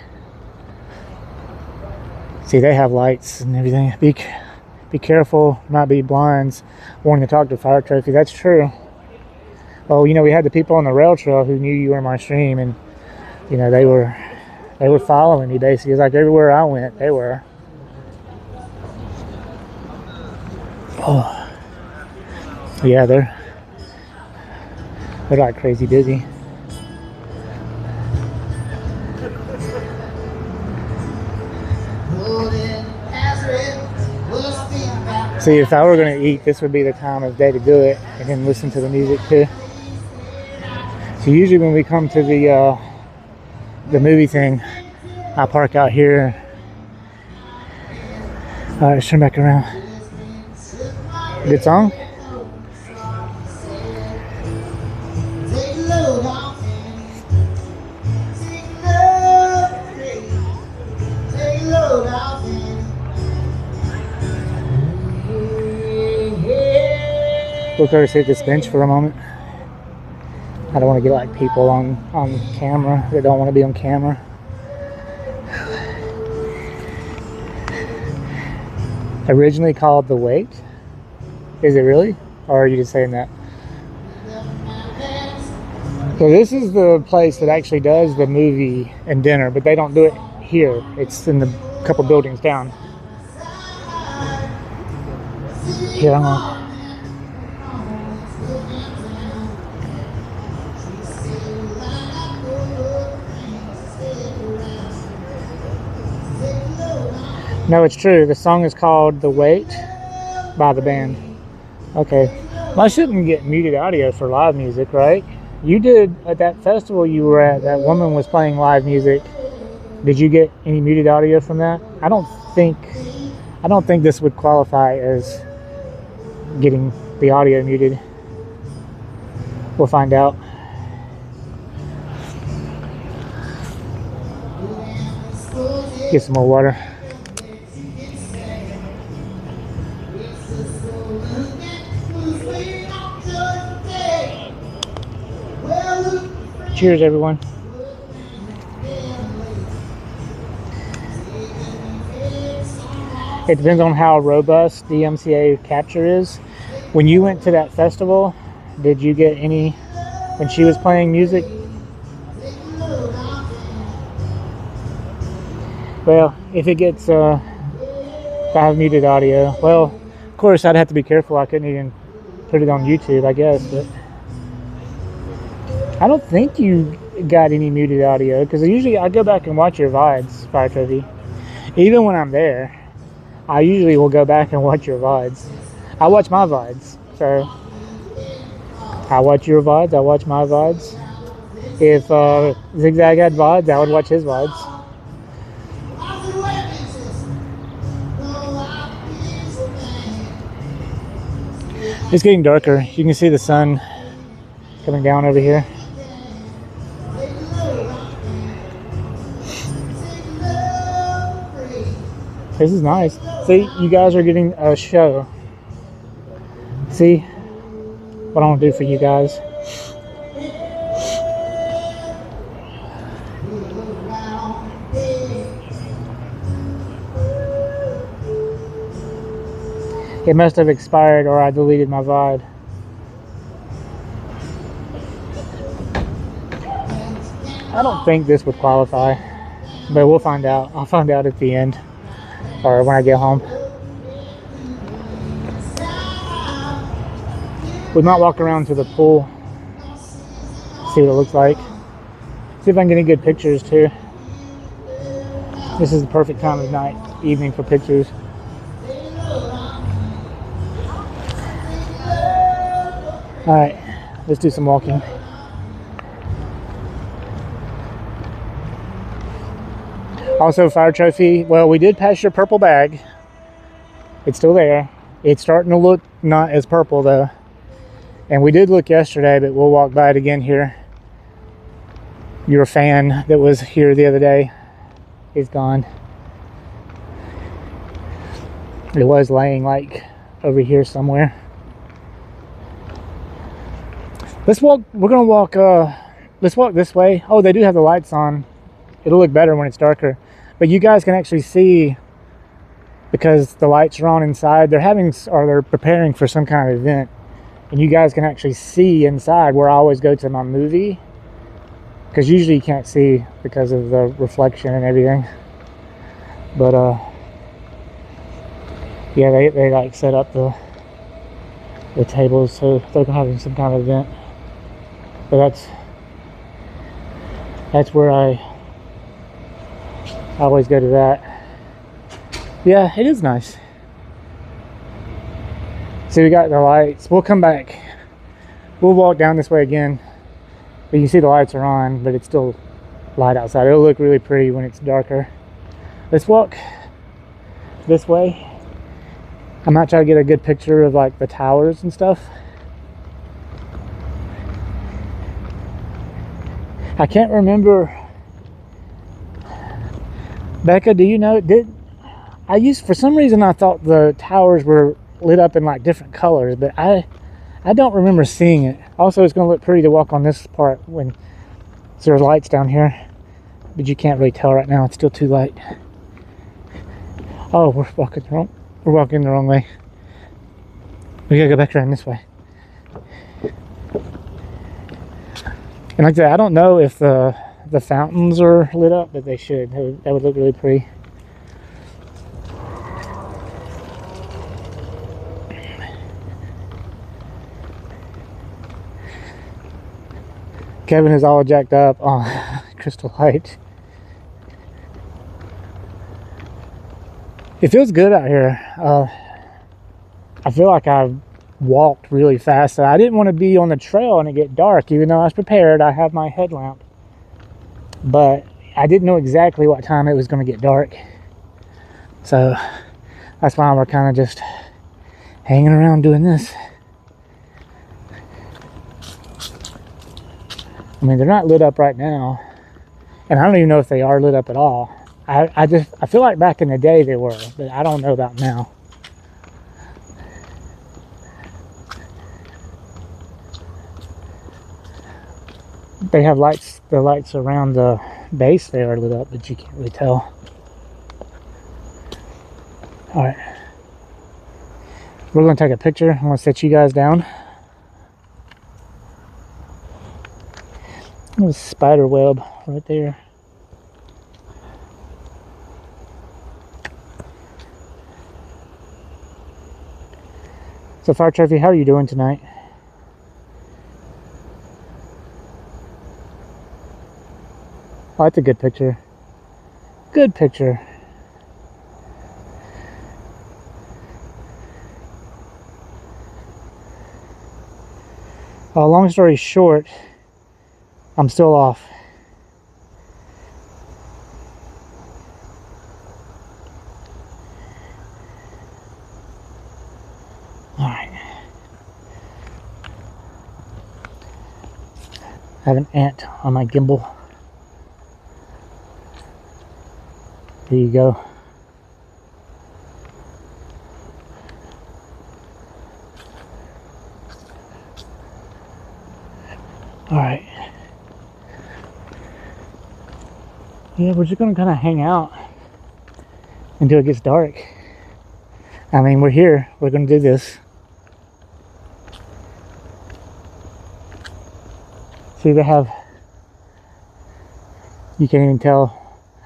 See, they have lights and everything. Be careful, might be blinds wanting to talk to Fire Trophy. That's true. Well, you know, we had the people on the rail trail who knew you were in my stream, and you know, they were following me basically. It's like everywhere I went, they were. Oh, yeah, they're like crazy busy. See, if I were going to eat, this would be the time of day to do it, and then listen to the music too. So usually when we come to the movie thing, I park out here. All right, let's turn back around. Good song? Look over, sit at this bench for a moment. I don't want to get like people on camera that don't want to be on camera. Originally called The Wait. Is it really? Or are you just saying that? So this is the place that actually does the movie and dinner, but they don't do it here. It's in the couple buildings down. Here, I'm on. No, it's true. The song is called The Wait by the band. Okay. Well, I shouldn't get muted audio for live music, right? You did at that festival you were at, that woman was playing live music. Did you get any muted audio from that? I don't think this would qualify as getting the audio muted. We'll find out. Get some more water. Cheers, everyone. It depends on how robust the MCA capture is. When you went to that festival, did you get any when she was playing music? Well, if it gets, if I have muted audio, well, of course I'd have to be careful. I couldn't even put it on YouTube, I guess, but I don't think you got any muted audio, because usually I go back and watch your VODs, Fire Trophy. Even when I'm there, I usually will go back and watch your VODs. I watch my VODs, so I watch your VODs, I watch my VODs. If Zigzag had VODs, I would watch his VODs. It's getting darker. You can see the sun coming down over here. This is nice. See, you guys are getting a show See what I want to do for you guys. It must have expired or I deleted my VOD. I don't think this would qualify, but we'll find out. I'll find out at the end or when I get home. We might walk around to the pool, see what it looks like. See if I can get any good pictures too. This is the perfect time of night, evening for pictures. All right, let's do some walking. Also, fire trophy. Well, we did pass your purple bag. It's still there. It's starting to look not as purple though. And we did look yesterday, but we'll walk by it again here. Your fan that was here the other day is gone. It was laying like over here somewhere. Let's walk. We're gonna walk. Let's walk this way. Oh, they do have the lights on. It'll look better when it's darker. But you guys can actually see because the lights are on inside. They're preparing for some kind of event. And you guys can actually see inside where I always go to my movie. Because usually you can't see because of the reflection and everything. But yeah, they like set up the tables so they're having some kind of event. But that's where I always go to that. Yeah, it is nice. See, we got the lights. We'll come back. We'll walk down this way again. But you can see the lights are on, but it's still light outside. It'll look really pretty when it's darker. Let's walk this way. I might try to get a good picture of like the towers and stuff. I can't remember. Becca, do you know? For some reason I thought the towers were lit up in like different colors, but I don't remember seeing it. Also, it's going to look pretty to walk on this part when there's lights down here, but you can't really tell right now. It's still too light. Oh, we're walking the wrong way. We gotta go back around this way. And like I said, I don't know if the fountains are lit up, but they should. That would look really pretty. Kevin is all jacked up on Crystal Light. It feels good out here. I feel like I've walked really fast. So I didn't want to be on the trail and it get dark, even though I was prepared. I have my headlamp. But I didn't know exactly what time it was going to get dark. So that's why we're kind of just hanging around doing this. I mean, they're not lit up right now. And I don't even know if they are lit up at all. I feel like back in the day they were, but I don't know about now. They have lights, the lights around the base there are lit up, but you can't really tell. Alright. We're going to take a picture. I'm going to set you guys down. There's a spider web right there. So Fire Trophy, how are you doing tonight? Oh, that's a good picture. Good picture. Long story short, I'm still off. Alright. I have an ant on my gimbal. There you go. Yeah, we're just gonna kind of hang out until it gets dark. I mean, we're here. We're gonna do this. See, they have. You can't even tell.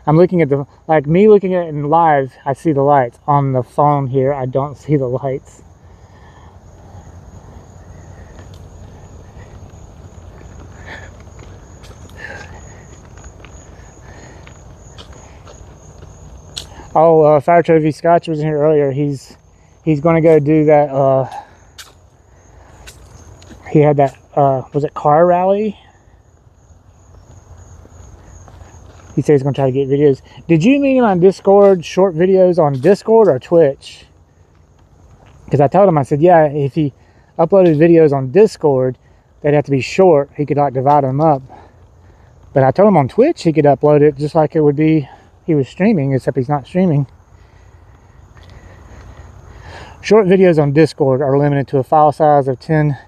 I'm looking at the, like me looking at it in live, I see the lights. On the phone here, I don't see the lights. Oh, Fire Trophy Scotch was in here earlier. He's going to go do that. He had that. Was it car rally? He said he's going to try to get videos. Did you mean on Discord, short videos on Discord or Twitch? Because I told him, I said, yeah, if he uploaded videos on Discord, they'd have to be short. He could like divide them up. But I told him on Twitch he could upload it just like it would be he was streaming, except he's not streaming. Short videos on Discord are limited to a file size of 10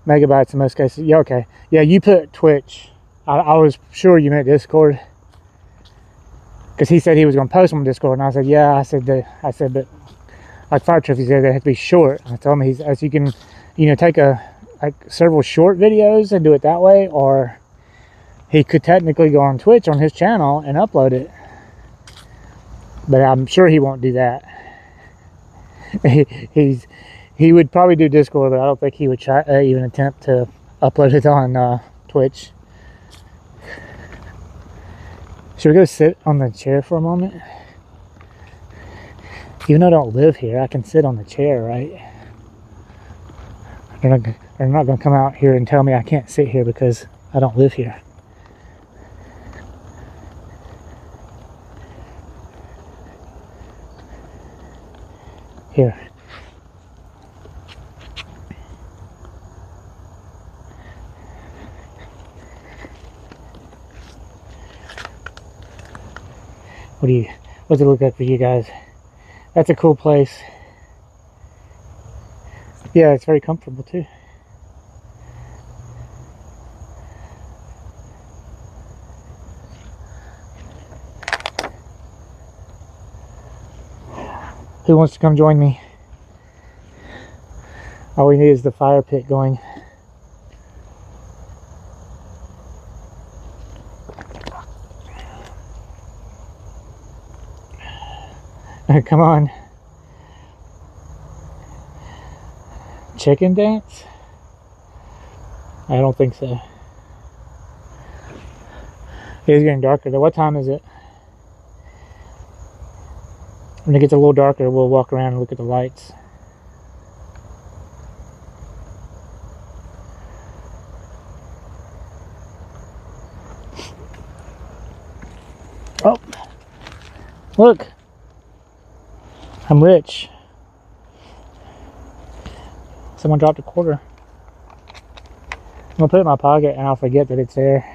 megabytes in most cases. Yeah, okay. Yeah, you put Twitch. I was sure you meant Discord. Because he said he was going to post them on Discord, and I said, yeah, I said, but like Fire Trophy said, they have to be short. I told him, as you can, take like several short videos and do it that way, or he could technically go on Twitch on his channel and upload it. But I'm sure he won't do that. He would probably do Discord, but I don't think he would try even attempt to upload it on Twitch. Should we go sit on the chair for a moment? Even though I don't live here, I can sit on the chair, right? They're not going to come out here and tell me I can't sit here because I don't live here. Here. What's it look like for you guys? That's a cool place. Yeah, it's very comfortable too. Who wants to come join me? All we need is the fire pit going. Come on. Chicken dance? I don't think so. It is getting darker though. What time is it? When it gets a little darker, we'll walk around and look at the lights. Oh, look. I'm rich. Someone dropped a quarter. I'm gonna put it in my pocket and I'll forget that it's there.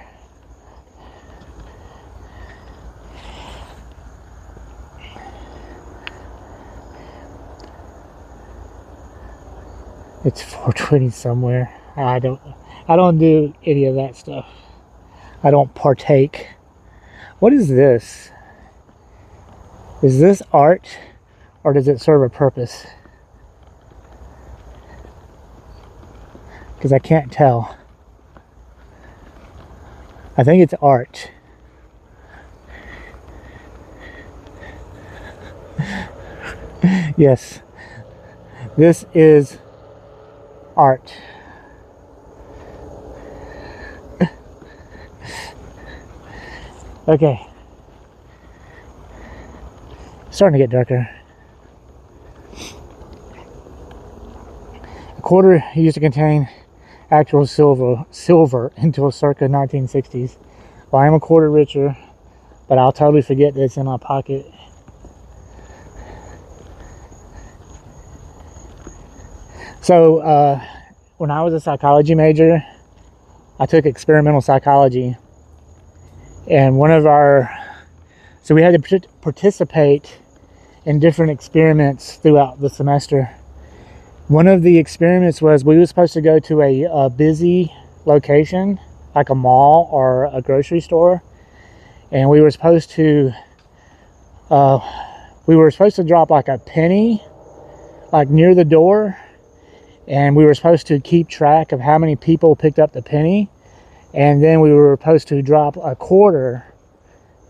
It's 4:20 somewhere. I don't do any of that stuff. I don't partake. What is this? Is this art or does it serve a purpose? Because I can't tell. I think it's art. Yes, this is art. Okay. It's starting to get darker. A quarter used to contain actual silver until circa 1960s. Well, I am a quarter richer, but I'll totally forget that it's in my pocket. So when I was a psychology major, I took experimental psychology, and so we had to participate in different experiments throughout the semester. One of the experiments was we were supposed to go to a busy location, like a mall or a grocery store, and we were supposed to drop like a penny like near the door, and we were supposed to keep track of how many people picked up the penny, and then we were supposed to drop a quarter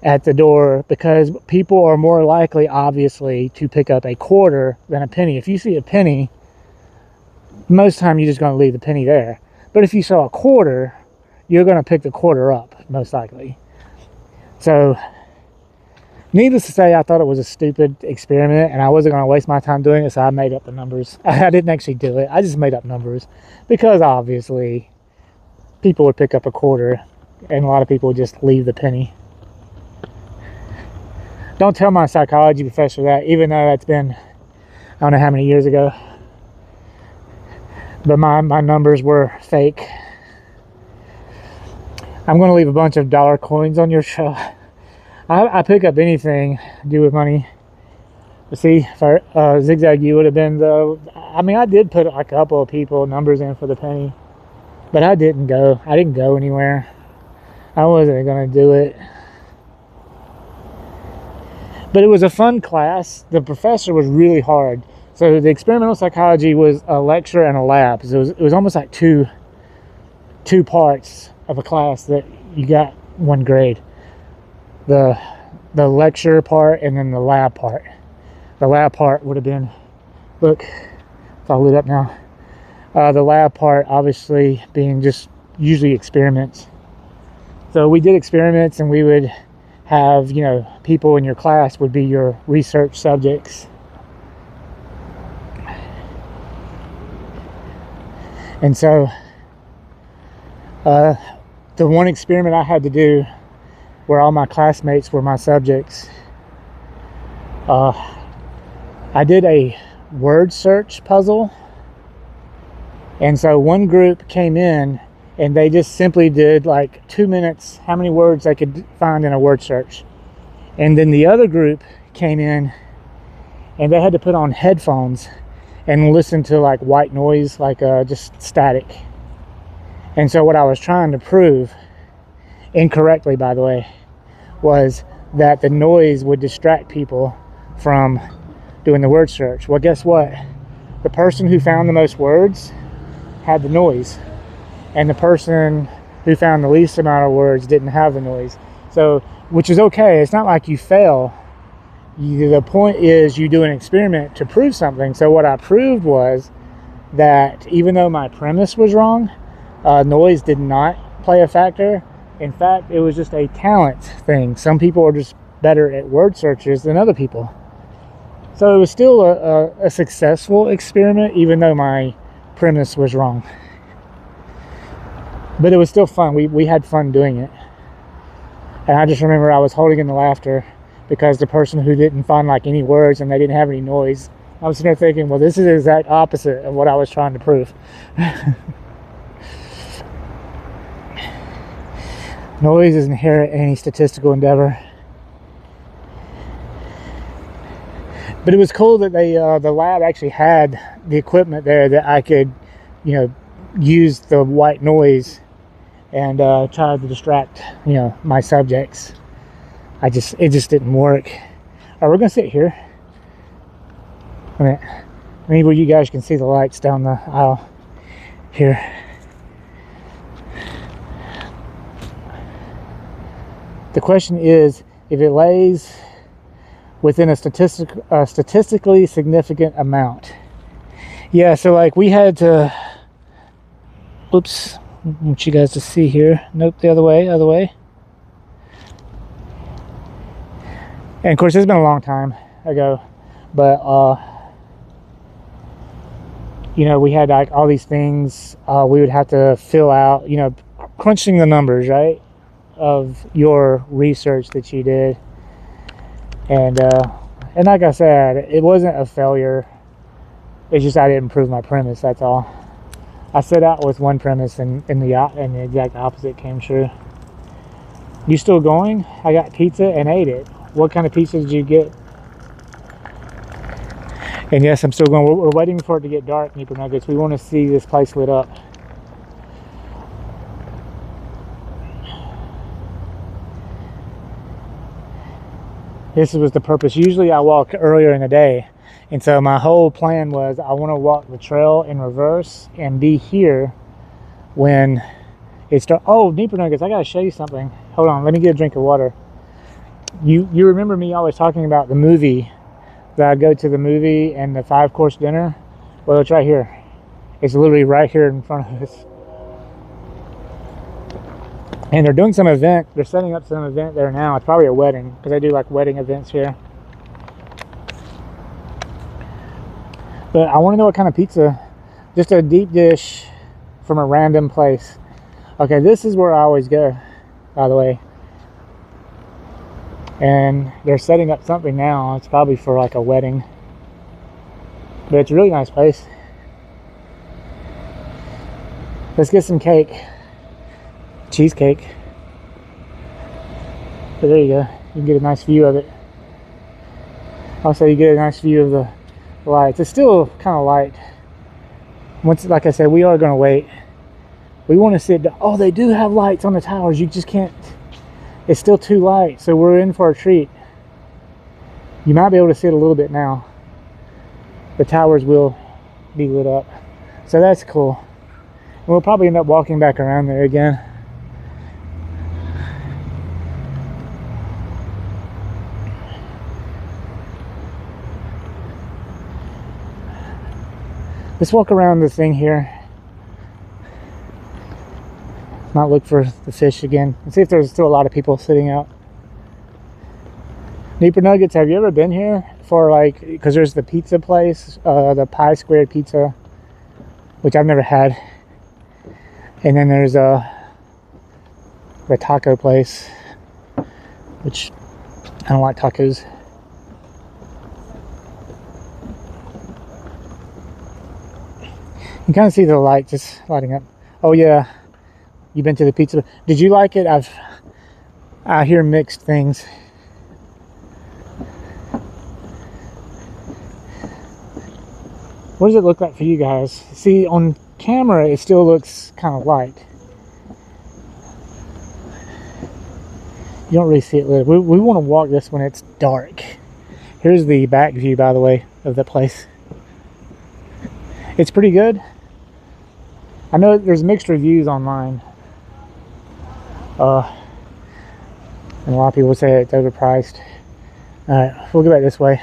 at the door, because people are more likely, obviously, to pick up a quarter than a penny. If you see a penny, most of the time you're just going to leave the penny there. But if you saw a quarter, you're going to pick the quarter up, most likely. So, needless to say, I thought it was a stupid experiment, and I wasn't going to waste my time doing it, so I made up the numbers. I didn't actually do it. I just made up numbers, because obviously people would pick up a quarter, and a lot of people would just leave the penny. Don't tell my psychology professor that, even though that's been, I don't know how many years ago. But my numbers were fake. I'm going to leave a bunch of dollar coins on your show. I pick up anything to do with money. But see, for Zigzag, you would have been the... I mean, I did put a couple of people numbers in for the penny. But I didn't go. I didn't go anywhere. I wasn't going to do it. But it was a fun class. The professor was really hard. So the experimental psychology was a lecture and a lab. So it was almost like two parts of a class that you got one grade. The lecture part and then the lab part. The lab part would have been, look, it's all lit up now. The lab part obviously being just usually experiments. So we did experiments, and we would have, you know, people in your class would be your research subjects. And so the one experiment I had to do where all my classmates were my subjects, I did a word search puzzle. And so one group came in and they just simply did like 2 minutes, how many words they could find in a word search. And then the other group came in and they had to put on headphones and listen to like white noise, like just static. And so what I was trying to prove, incorrectly by the way, was that the noise would distract people from doing the word search. Well, guess what? The person who found the most words had the noise, and the person who found the least amount of words didn't have the noise. So, which is okay. It's not like you fail. The point is you do an experiment to prove something. So what I proved was that even though my premise was wrong, noise did not play a factor. In fact, it was just a talent thing. Some people are just better at word searches than other people. So it was still a successful experiment, even though my premise was wrong. But it was still fun. We had fun doing it. And I just remember I was holding in the laughter because the person who didn't find like any words and they didn't have any noise, I was sitting there thinking, well, this is the exact opposite of what I was trying to prove. Noise is inherent in any statistical endeavor. But it was cool that they, the lab actually had the equipment there that I could, you know, use the white noise and try to distract, you know, my subjects. It just didn't work. All right, we're gonna sit here. I mean, maybe where you guys can see the lights down the aisle here. The question is, if it lays within a statistically significant amount. Yeah, so like we had to, oops, I want you guys to see here. Nope, the other way. And of course, it's been a long time ago, but you know, we had like all these things we would have to fill out, you know, crunching the numbers, right, of your research that you did. And like I said, it wasn't a failure. It's just I didn't prove my premise, that's all. I set out with one premise and the exact opposite came true. You still going? I got pizza and ate it. What kind of pizza did you get? And yes, I'm still going. We're waiting for it to get dark, Nipper Nuggets. We want to see this place lit up. This was the purpose. Usually I walk earlier in the day, and so my whole plan was I want to walk the trail in reverse and be here when it starts. Oh, Deeper Nuggets, I gotta show you something. Hold on, let me get a drink of water. You remember me always talking about the movie, that I'd go to the movie and the 5-course dinner? Well, it's right here. It's literally right here in front of us. And they're doing some event. They're setting up some event there now. It's probably a wedding, because they do like wedding events here. But I want to know what kind of pizza. Just a deep dish from a random place. Okay, this is where I always go, by the way. And they're setting up something now. It's probably for like a wedding. But it's a really nice place. Let's get some cake. Cheesecake. But there you go. You can get a nice view of it. Also, you get a nice view of the lights. It's still kind of light. Once, like I said, we are going to wait. We want to sit down. Oh, they do have lights on the towers. You just can't. It's still too light, so we're in for a treat. You might be able to see it a little bit now. The towers will be lit up, so that's cool. And we'll probably end up walking back around there again. Let's walk around the thing here. Not look for the fish again. And see if there's still a lot of people sitting out. Deeper Nuggets, have you ever been here for like, because there's the pizza place, the Pie Squared Pizza, which I've never had. And then there's the taco place, which I don't like tacos. You can kind of see the light just lighting up. Oh yeah, you've been to the pizza. Did you like it? I hear mixed things. What does it look like for you guys? See, on camera it still looks kind of light. You don't really see it lit. We want to walk this when it's dark. Here's the back view, by the way, of the place. It's pretty good. I know there's mixed reviews online. And a lot of people say it's overpriced. Alright, we'll go back this way.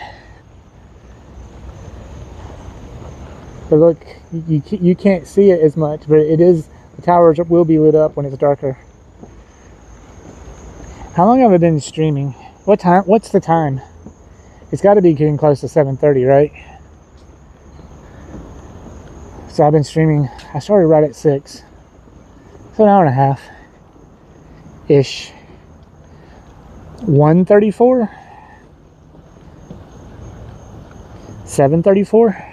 But look, you can't see it as much, but it is, the towers will be lit up when it's darker. How long have I been streaming? What's the time? It's got to be getting close to 7:30, right? So I've been streaming, I started right at 6. So an hour and a half ish. 1:34? 7:34?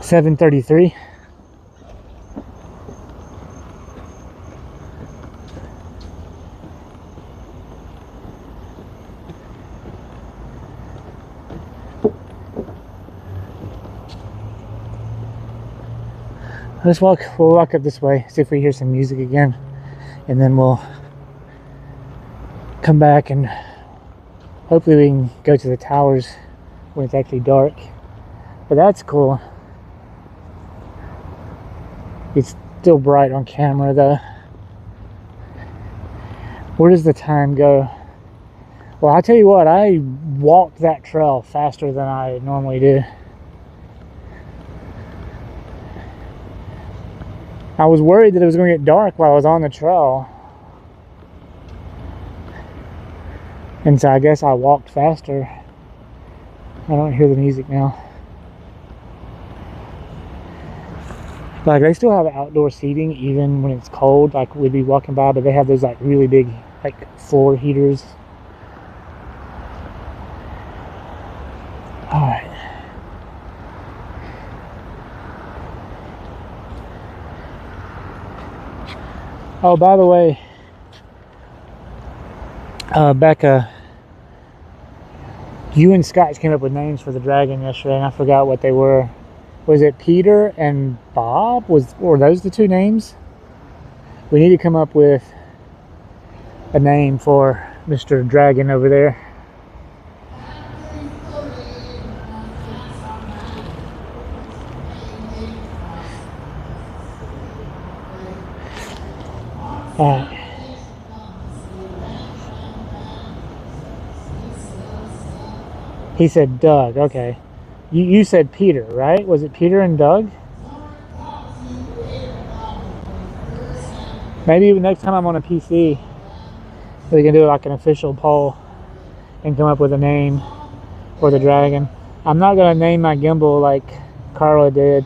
$7:33. We'll walk up this way, see if we hear some music again, and then we'll come back and hopefully we can go to the towers when it's actually dark. But that's cool. It's still bright on camera though. Where does the time go? Well, I'll tell you what, I walked that trail faster than I normally do. I was worried that it was going to get dark while I was on the trail. And so I guess I walked faster. I don't hear the music now. Like, they still have outdoor seating even when it's cold. Like, we'd be walking by, but they have those like really big like floor heaters. Alright. Oh, by the way, Becca, you and Scott came up with names for the dragon yesterday, and I forgot what they were. Was it Peter and Bob? Were those the two names? We need to come up with a name for Mr. Dragon over there. Alright. He said Doug, okay. You said Peter, right? Was it Peter and Doug? Maybe next time I'm on a PC, we can do like an official poll and come up with a name for the Dragon. I'm not going to name my gimbal like Carla did.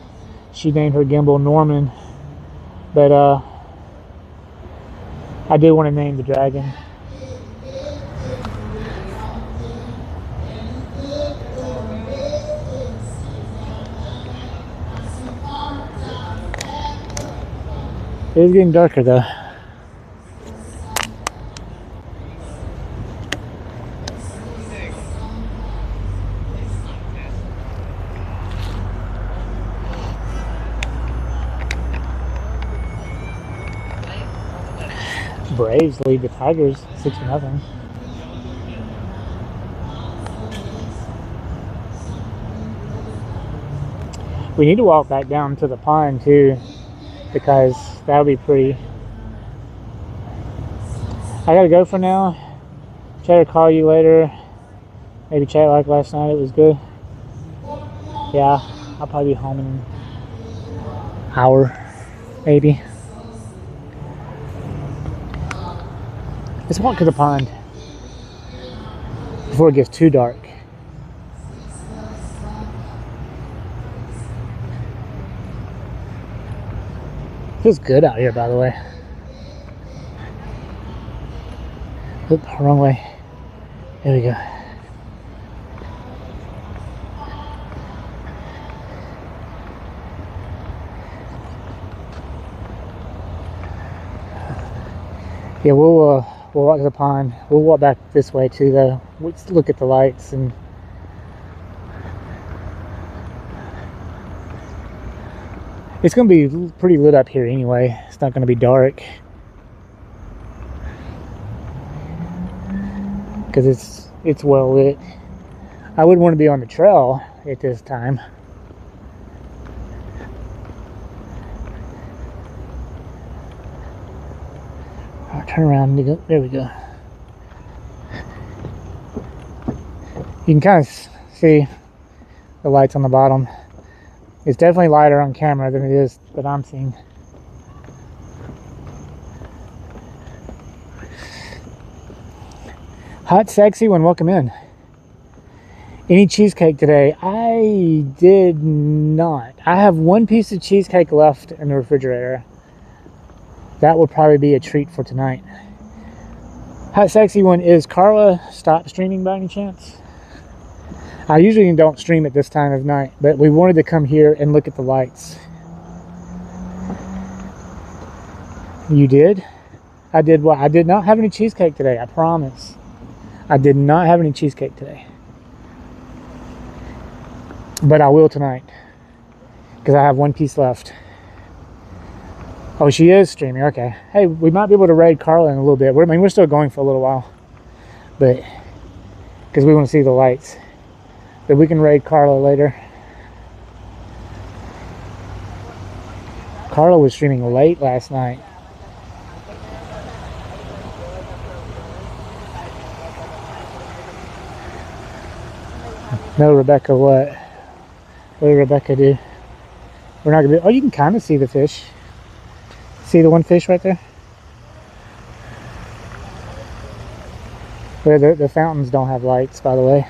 She named her gimbal Norman. But I do want to name the Dragon. It is getting darker though. Braves lead the Tigers 6-0. We need to walk back down to the pond too, because that'll be pretty. I gotta go for now. Try to call you later. Maybe chat like last night. It was good. Yeah, I'll probably be home in an hour, maybe. Let's walk to the pond before it gets too dark. Feels good out here, by the way. Oop, wrong way. There we go. Yeah, we'll walk to the pond. We'll walk back this way too, though. Let's look at the lights and. It's going to be pretty lit up here anyway. It's not going to be dark. Because it's well lit. I wouldn't want to be on the trail at this time. I'll turn around and go. There we go. You can kind of see the lights on the bottom. It's definitely lighter on camera than it is that I'm seeing. Hot Sexy One, welcome in. Any cheesecake today? I did not. I have one piece of cheesecake left in the refrigerator. That will probably be a treat for tonight. Hot Sexy One, is Carla stop streaming by any chance? I usually don't stream at this time of night, but we wanted to come here and look at the lights. You did? I did what? I did not have any cheesecake today, I promise. I did not have any cheesecake today. But I will tonight, because I have one piece left. Oh, she is streaming, okay. Hey, we might be able to raid Carla in a little bit. I mean, we're still going for a little while, but because we want to see the lights. But we can raid Carla later. Carla was streaming late last night. No, Rebecca, what? What did Rebecca do? We're not gonna do. Oh, you can kind of see the fish. See the one fish right there? Where the fountains don't have lights, by the way.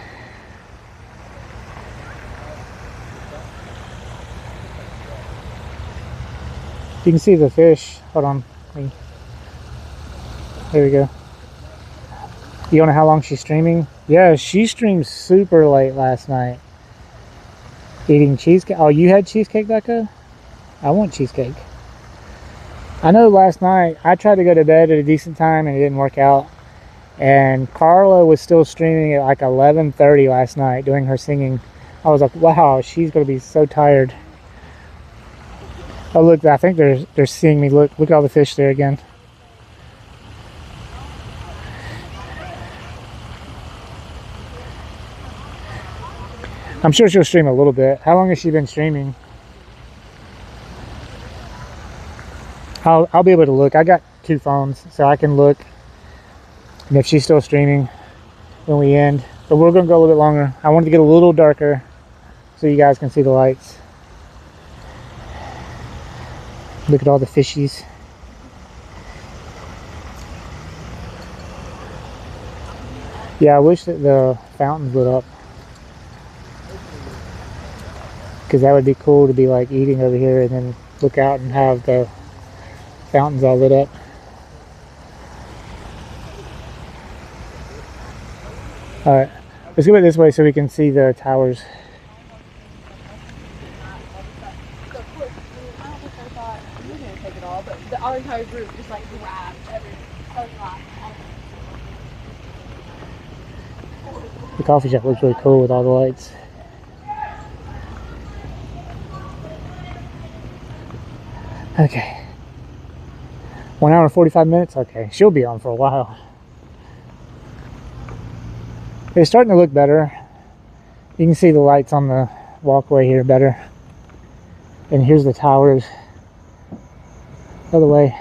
You can see the fish. Hold on. There we go. You don't know how long she's streaming? Yeah, she streamed super late last night. Eating cheesecake. Oh, you had cheesecake, Becca? I want cheesecake. I know last night I tried to go to bed at a decent time and it didn't work out. And Carla was still streaming at like 11:30 last night doing her singing. I was like, wow, she's going to be so tired. Oh look, I think they're seeing me. Look at all the fish there again. I'm sure she'll stream a little bit. How long has she been streaming? I'll be able to look. I got 2 phones, so I can look. And if she's still streaming when we end. But we're going to go a little bit longer. I wanted to get a little darker so you guys can see the lights. Look at all the fishies. Yeah, I wish that the fountains lit up. Because that would be cool to be like eating over here and then look out and have the fountains all lit up. Alright, let's go it this way so we can see the towers. Our entire group just like grabbed everything. The coffee shop looks really cool with all the lights. Okay. 1 hour and 45 minutes? Okay, she'll be on for a while. It's starting to look better. You can see the lights on the walkway here better. And here's the towers. The other way.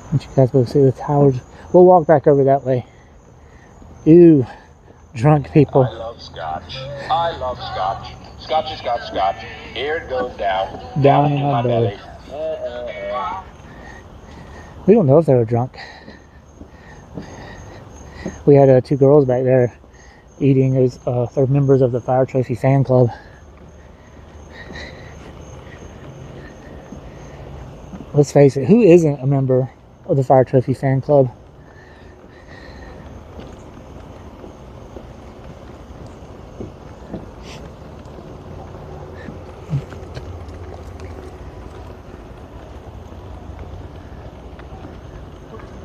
I want you guys both see the towers. We'll walk back over that way. Ew, drunk people. I love scotch. I love scotch. Scotchy, scotch, scotch. Here it goes down. Down in my belly. We don't know if they were drunk. We had 2 girls back there eating. They're members of the Fire Trophy fan club. Let's face it, who isn't a member of the Fire Trophy fan club?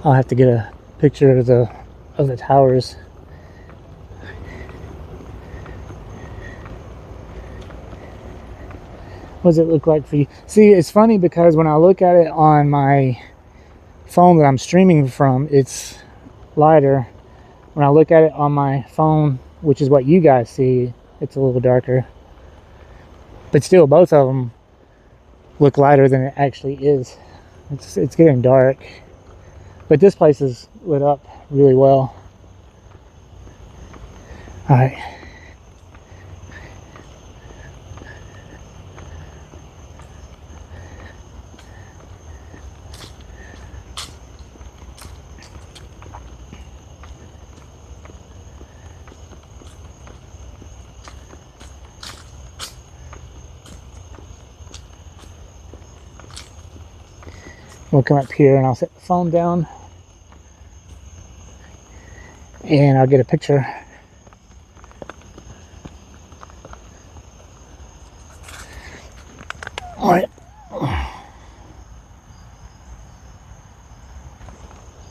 I'll have to get a picture of the towers. What does it look like for you? See, it's funny because when I look at it on my phone that I'm streaming from, it's lighter. When I look at it on my phone, which is what you guys see, it's a little darker. But still, both of them look lighter than it actually is. It's getting dark. But this place is lit up really well. All right. We'll come up here and I'll set the phone down and I'll get a picture. All right.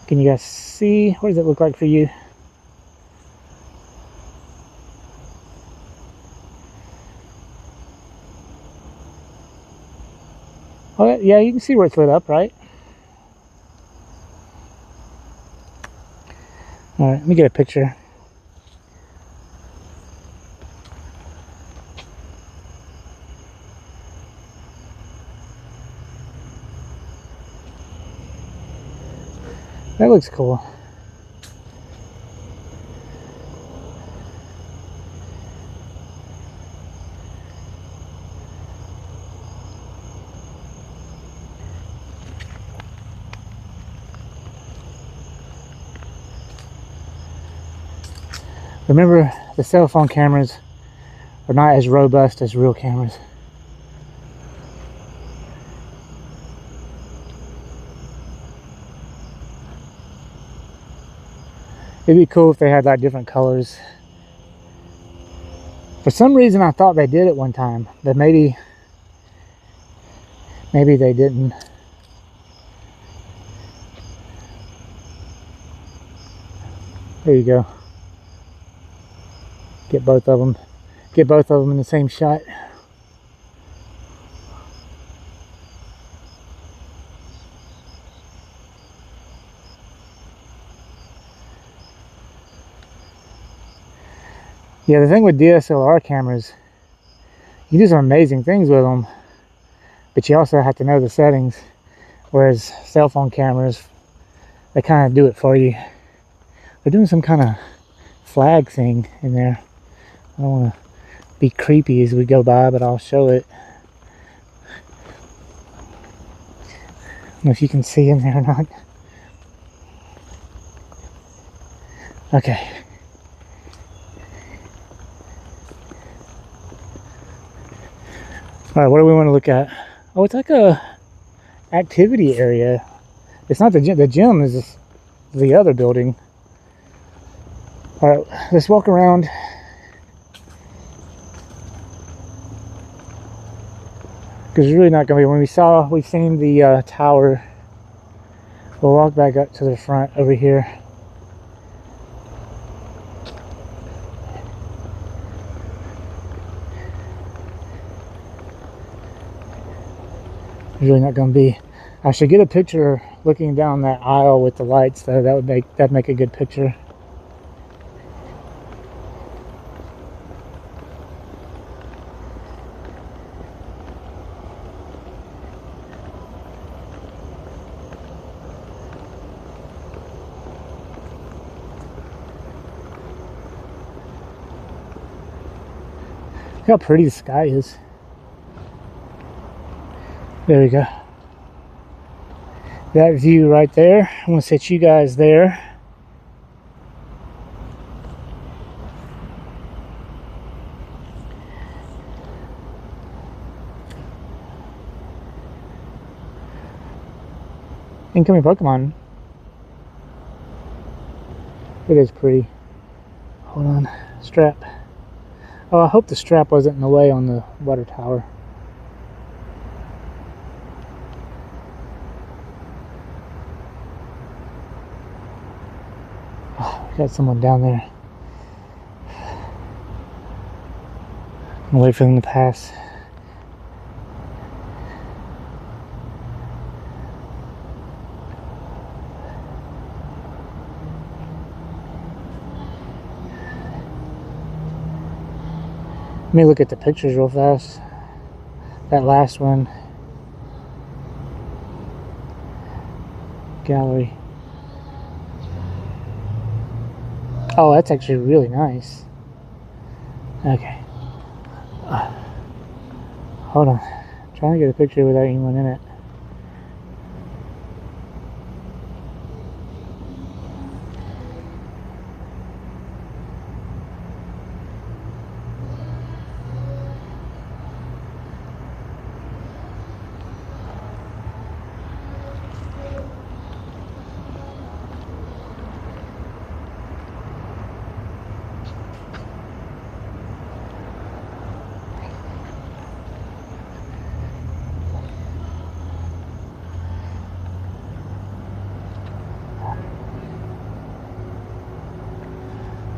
Can you guys see? What does it look like for you? Oh, yeah, you can see where it's lit up, right? All right, let me get a picture. That looks cool. Remember, the cell phone cameras are not as robust as real cameras. It'd be cool if they had like different colors. For some reason I thought they did it one time, but maybe they didn't. There you go. Get both of them. Get both of them in the same shot. Yeah, the thing with DSLR cameras, you do some amazing things with them, but you also have to know the settings. Whereas cell phone cameras, they kind of do it for you. They're doing some kind of flag thing in there. I don't want to be creepy as we go by, but I'll show it. I don't know if you can see in there or not. Okay. All right, what do we want to look at? Oh, it's like a activity area. It's not the gym. The gym is the other building. All right, let's walk around. Because it's really not going to be. When we've seen the tower. We'll walk back up to the front over here. It's really not going to be. I should get a picture looking down that aisle with the lights, though. That'd make a good picture. Look how pretty the sky is. There we go. That view right there. I'm going to set you guys there. Incoming Pokemon. It is pretty. Hold on. Strap. Oh, I hope the strap wasn't in the way on the water tower. Oh, we got someone down there. I'll wait for them to pass. Let me look at the pictures real fast. That last one. Gallery. Oh, that's actually really nice. Okay. Hold on. I'm trying to get a picture without anyone in it.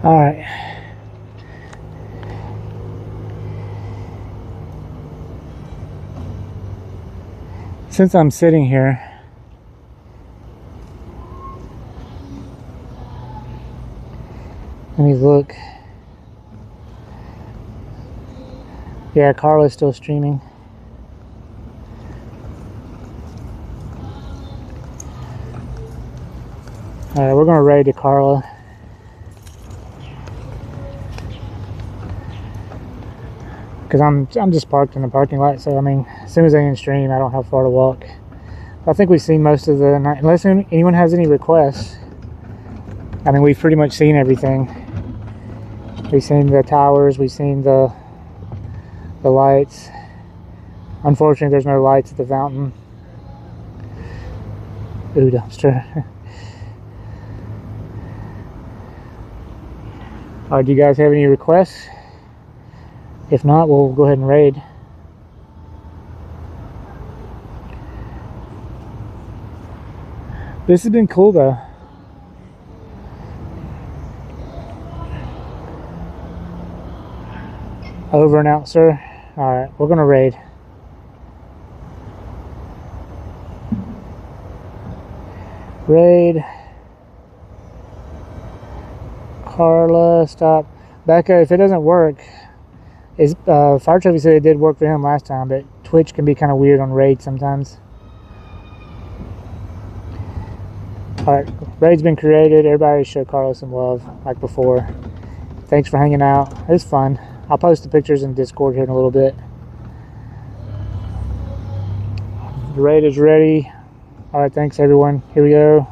All right. Since I'm sitting here, let me look. Yeah, Carla's still streaming. All right, we're gonna raid to Carla. Because I'm just parked in the parking lot, so I mean, as soon as I end stream, I don't have far to walk. I think we've seen most of the night, unless anyone has any requests. I mean, we've pretty much seen everything. We've seen the towers, we've seen the lights. Unfortunately, there's no lights at the fountain. Ooh, dumpster. All right, do you guys have any requests? If not, we'll go ahead and raid. This has been cool though. Over and out, sir. Alright, we're gonna raid. Raid. Carla, stop. Becca, if it doesn't work, Fire Trophy said it did work for him last time, but Twitch can be kind of weird on raid sometimes. Alright, raid's been created. Everybody show Carlos some love like before. Thanks for hanging out. It was fun. I'll post the pictures in Discord here in a little bit. The raid is ready. Alright, thanks everyone. Here we go.